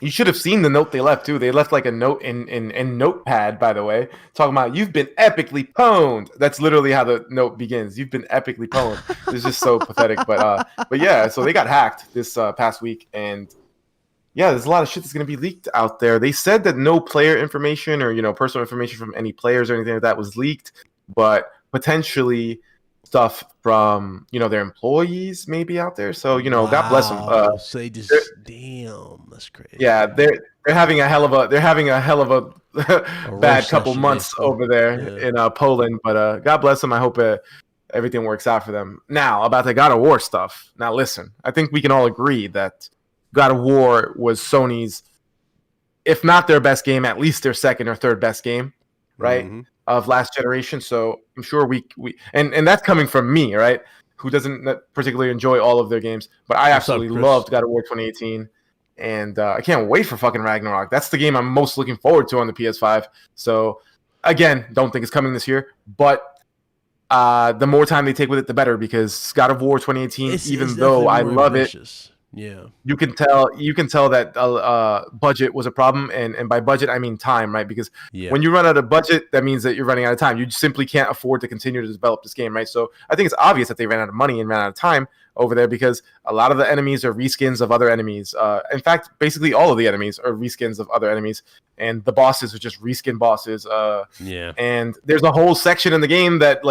You should have seen the note they left too. They left like a note in Notepad, by the way, talking about you've been epically pwned. That's literally how the note begins. You've been epically pwned. It's just so pathetic, but yeah. So they got hacked this past week, and yeah, there's a lot of shit that's gonna be leaked out there. They said that no player information or personal information from any players or anything like that was leaked, but potentially stuff from their employees maybe out there. So wow. God bless them. So they just damn, that's crazy. Yeah, they're having a hell of a bad couple months over there in Poland. But God bless them. I hope everything works out for them. Now about the God of War stuff. Now listen, I think we can all agree that God of War was Sony's, if not their best game, at least their second or third best game, right? Mm-hmm. Of last generation. So I'm sure we and that's coming from me, right? Who doesn't particularly enjoy all of their games, but I absolutely loved God of War 2018, and I can't wait for fucking Ragnarok. That's the game I'm most looking forward to on the PS5. So again, don't think it's coming this year, but the more time they take with it, the better, because God of War 2018, even though I love ambitious. Yeah, you can tell that budget was a problem, and by budget I mean time, right? Because when you run out of budget, that means that you're running out of time. You simply can't afford to continue to develop this game, right? So I think it's obvious that they ran out of money and ran out of time over there, because a lot of the enemies are reskins of other enemies. In fact, basically all of the enemies are reskins of other enemies, and the bosses are just reskin bosses. And there's a whole section in the game that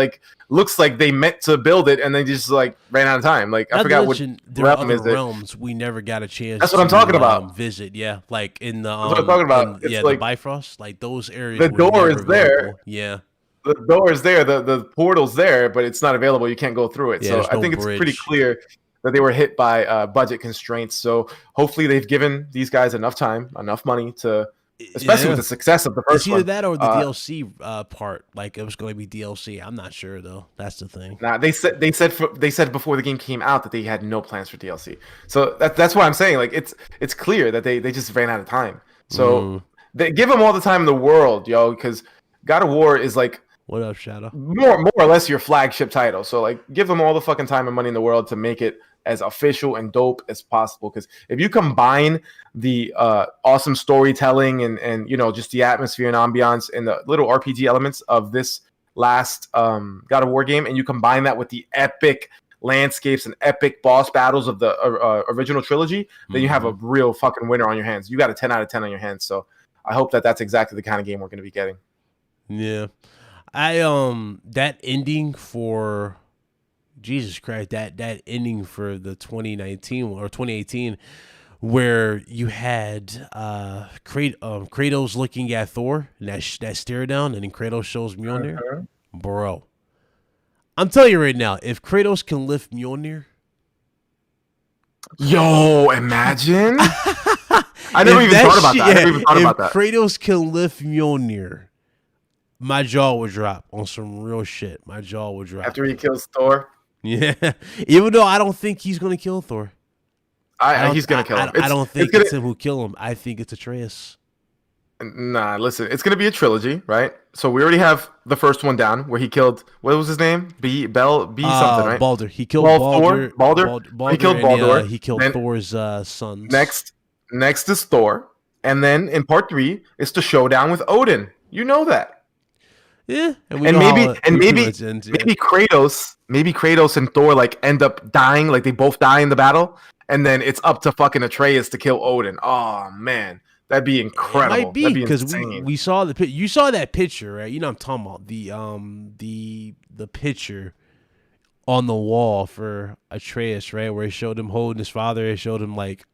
looks like they meant to build it and they just ran out of time. I forgot what realm is it. Realms we never got a chance. That's what I'm talking about. Visit, yeah, like in the that's what I'm talking about. the Bifrost, like those areas. The door is there. Yeah. The door is there, the portal's there, but it's not available. You can't go through it. Yeah, so I think it's pretty clear that they were hit by budget constraints. So hopefully they've given these guys enough time, enough money to, especially with the success of the first one. It's either that or the DLC part. Like it was going to be DLC. I'm not sure though. That's the thing. Nah, they said before the game came out that they had no plans for DLC. So that's why I'm saying it's clear that they just ran out of time. So they give them all the time in the world, yo, because God of War is what up, Shadow? More or less your flagship title. So give them all the fucking time and money in the world to make it as official and dope as possible. Because if you combine the awesome storytelling and just the atmosphere and ambiance and the little RPG elements of this last God of War game, and you combine that with the epic landscapes and epic boss battles of the original trilogy, then you have a real fucking winner on your hands. You got a 10 out of 10 on your hands. So I hope that that's exactly the kind of game we're going to be getting. Yeah. That ending for Jesus Christ, that ending for the 2019 or 2018, where you had Kratos looking at Thor and that stare down, and then Kratos shows Mjolnir, bro. I'm telling you right now, if Kratos can lift Mjolnir, yo, imagine. I never even thought about that. I never even thought about that. If Kratos can lift Mjolnir, my jaw would drop on some real shit. My jaw would drop. After he kills Thor? Yeah. Even though I don't think he's going to kill Thor. He's going to kill him. I don't think it's him who kill him. I think it's Atreus. Nah, listen. It's going to be a trilogy, right? So we already have the first one down where he killed, what was his name? B something, right? Baldur. He killed Baldur. Baldur. He killed Baldur. He killed Thor's sons. Next is Thor. And then in part 3, it's the showdown with Odin. You know that. Yeah, maybe Kratos and Thor like end up dying, like they both die in the battle, and then it's up to fucking Atreus to kill Odin. Oh man, that'd be incredible. It might be because we saw you saw that picture, right? You know what I'm talking about, the picture on the wall for Atreus, right, where it showed him holding his father. It showed him like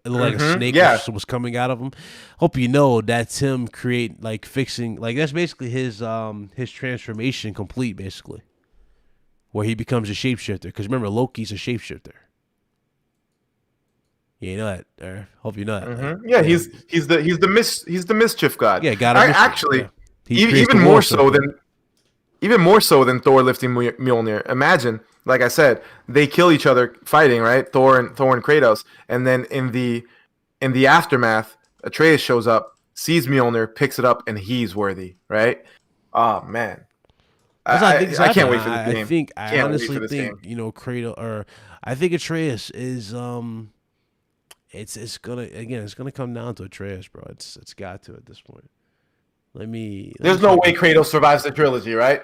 it looked like a snake was coming out of him. Hope you know that's him fixing, like that's basically his transformation complete, basically, where he becomes a shapeshifter. Because remember, Loki's a shapeshifter. Yeah, you know that. Hope you know that. Mm-hmm. Yeah, he's the mischief god. Yeah, god. Actually, even more so than Thor lifting Mjolnir. Imagine. Like I said, they kill each other fighting, right? Thor and Kratos, and then in the aftermath, Atreus shows up, sees Mjolnir, picks it up, and he's worthy, right? Oh man, I can't wait for this game. I honestly think Kratos, or I think Atreus is it's gonna come down to Atreus, bro. It's got to at this point. There's no way Kratos survives the trilogy, right?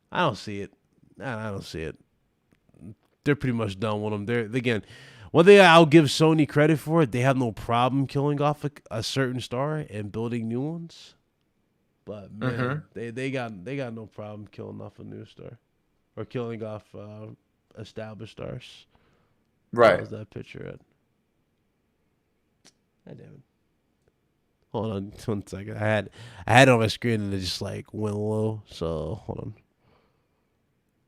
I don't see it. I don't see it. They're pretty much done with them. Again, one thing I'll give Sony credit for, they have no problem killing off a certain star and building new ones. But man, they got no problem killing off a new star or killing off established stars. Right. How's that picture at? God damn it. Hold on 1 second. I had it on my screen and it just like went low. So hold on.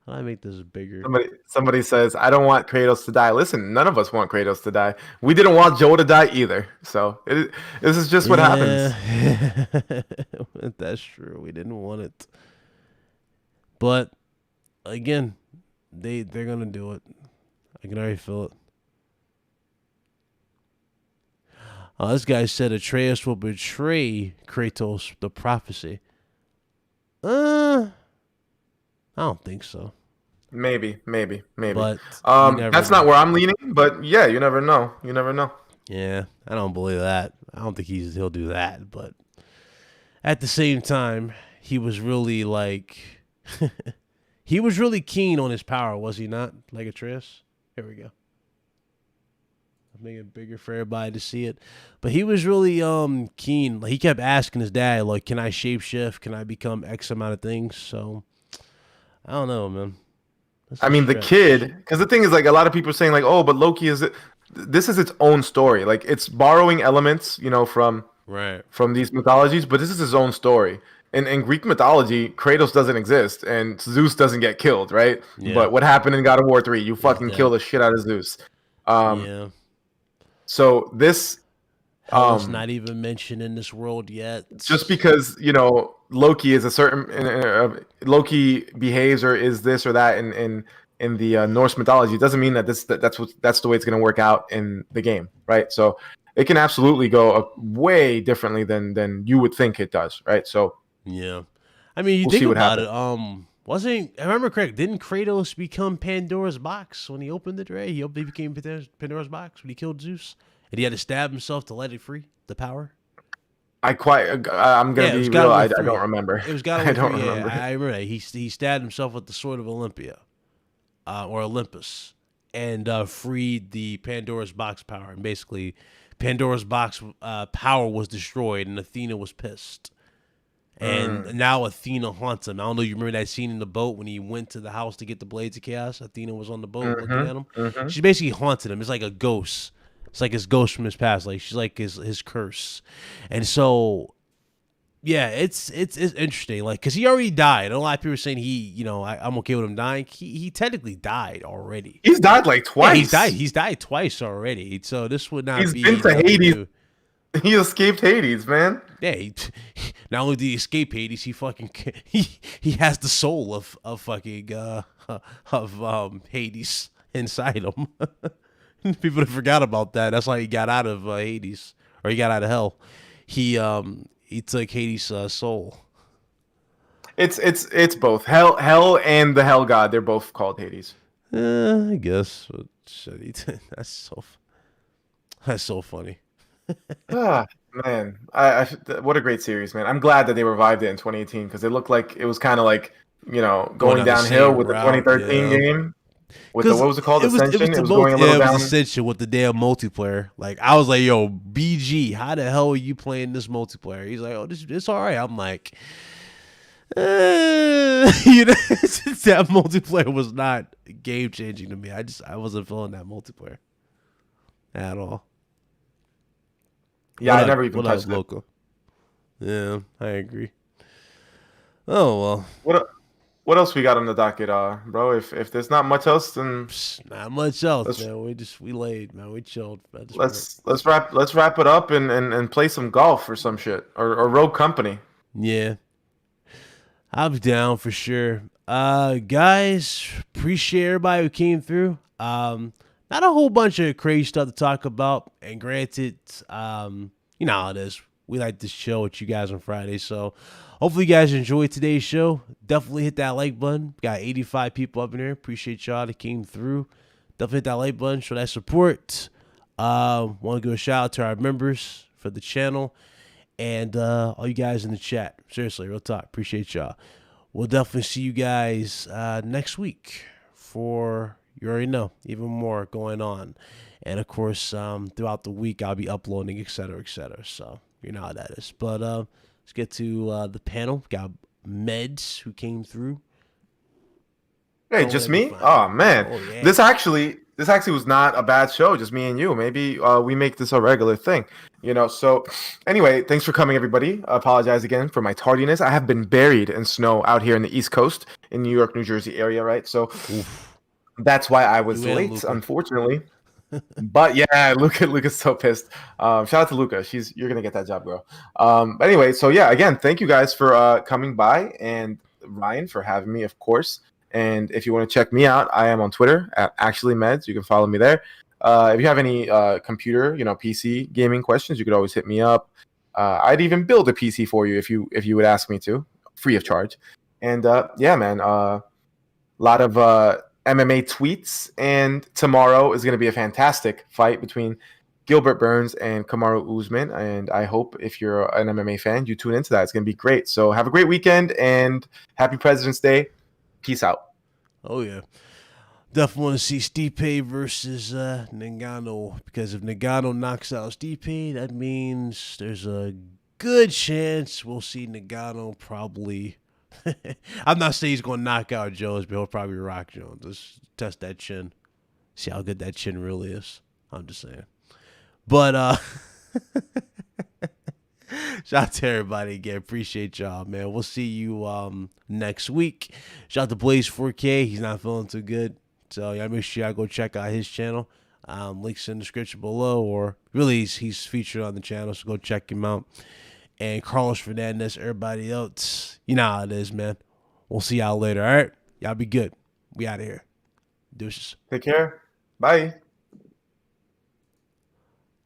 How do I make this bigger? Somebody says, I don't want Kratos to die. Listen, none of us want Kratos to die. We didn't want Joe to die either. So this is just what happens. That's true. We didn't want it. But again, they're gonna do it. I can already feel it. This guy said Atreus will betray Kratos, the prophecy. I don't think so. Maybe. But that's not where I'm leaning. But yeah, you never know. Yeah, I don't believe that. I don't think he'll do that. But at the same time, he was really he was really keen on his power, was he not? Like Atreus. Here we go. I'll make it bigger for everybody to see it. But he was really keen. He kept asking his dad, like, can I shapeshift? Can I become X amount of things? So I don't know, man. The kid, because the thing is, like, a lot of people are saying, like, oh, but Loki this is its own story. Like, it's borrowing elements, from these mythologies, but this is his own story. In Greek mythology, Kratos doesn't exist, and Zeus doesn't get killed, right? Yeah. But what happened in God of War 3? You fucking kill the shit out of Zeus. Yeah. So this... Hell's not even mentioned in this world yet. Just because Loki is a certain Loki behaves or is this or that in the Norse mythology, it doesn't mean that that's the way it's going to work out in the game, right? So it can absolutely go way differently than you would think it does, right? So yeah, you think about it. If I remember correct, didn't Kratos become Pandora's box when he opened it? Right, he became Pandora's box when he killed Zeus. And he had to stab himself to let it free, the power? I'm going to be real, I don't remember. It was God of War 3, remember. I remember that. He stabbed himself with the sword of Olympia, or Olympus, and freed the Pandora's box power. And basically, Pandora's box power was destroyed, and Athena was pissed. And now Athena haunts him. I don't know. You remember that scene in the boat when he went to the house to get the Blades of Chaos? Athena was on the boat looking at him. She's basically haunted him. It's like a ghost. It's like his ghost from his past. Like she's like his curse. And so, yeah, it's interesting. Like, cause he already died. A lot of people are saying I'm okay with him dying. He technically died already. He's died like twice. Yeah, he's died twice already. So this would not be. He's been to Hades. New. He escaped Hades, man. Yeah, not only did he escape Hades, he has the soul of fucking Hades inside him. People have forgot about that. That's why he got out of Hades, or he got out of hell. He took Hades' soul. It's both hell and the hell god. They're both called Hades. I guess. That's so funny. Man, what a great series, man. I'm glad that they revived it in 2018 because it looked like it was kind of like, going downhill with the 2013 game. With what was it called? Ascension? It was going a little down. Ascension with the damn multiplayer. Like, I was like, yo, BG, how the hell are you playing this multiplayer? He's like, oh, it's all right. I'm like, that multiplayer was not game changing to me. I wasn't feeling that multiplayer at all. Yeah, I never even touched it. Local. Yeah, I agree. Oh well. What else we got on the docket, bro? If there's not much else, then not much else, man. We laid, man. We chilled. Let's wrap it up and play some golf or some shit or Rogue Company. Yeah, I'm down for sure. Guys, appreciate everybody who came through. Not a whole bunch of crazy stuff to talk about. And granted, you know how it is. We like to chill with you guys on Friday. So hopefully you guys enjoyed today's show. Definitely hit that like button. We got 85 people up in there. Appreciate y'all that came through. Definitely hit that like button. Show that support. Want to give a shout out to our members for the channel. And all you guys in the chat. Seriously, real talk. Appreciate y'all. We'll definitely see you guys next week for... You already know, even more going on. And, of course, throughout the week, I'll be uploading, et cetera, et cetera. So, you know how that is. But let's get to the panel. Got Meds who came through. Hey, just me? Oh, man. Oh, yeah. This actually was not a bad show, just me and you. Maybe we make this a regular thing. So anyway, thanks for coming, everybody. I apologize again for my tardiness. I have been buried in snow out here in the East Coast, in New York, New Jersey area, right? So... Oof. That's why I was late, unfortunately. But yeah, Luca's so pissed. Shout out to Luca. You're gonna get that job, bro. But anyway, so yeah, again, thank you guys for coming by, and Ryan for having me, of course. And if you want to check me out, I am on Twitter at actuallymeds. You can follow me there. If you have any computer, PC gaming questions, you could always hit me up. I'd even build a PC for you if you would ask me to, free of charge. And yeah, man, a lot of MMA tweets, and tomorrow is going to be a fantastic fight between Gilbert Burns and Kamaru Usman, and I hope if you're an MMA fan, you tune into that. It's going to be great. So have a great weekend, and happy President's Day. Peace out. Oh, yeah. Definitely want to see Stipe versus Ngannou, because if Ngannou knocks out Stipe, that means there's a good chance we'll see Ngannou probably... I'm not saying he's going to knock out Jones, but he'll probably rock Jones. Let's test that chin. See how good that chin really is. I'm just saying. But shout out to everybody again. Appreciate y'all, man. We'll see you next week. Shout out to Blaze 4K. He's not feeling too good. So y'all make sure y'all go check out his channel. Links in the description below, or really he's featured on the channel, so go check him out. And Carlos Fernandez, everybody else, you know how it is, man. We'll see y'all later, all right? Y'all be good. We out of here. Deuces. Take care. Bye.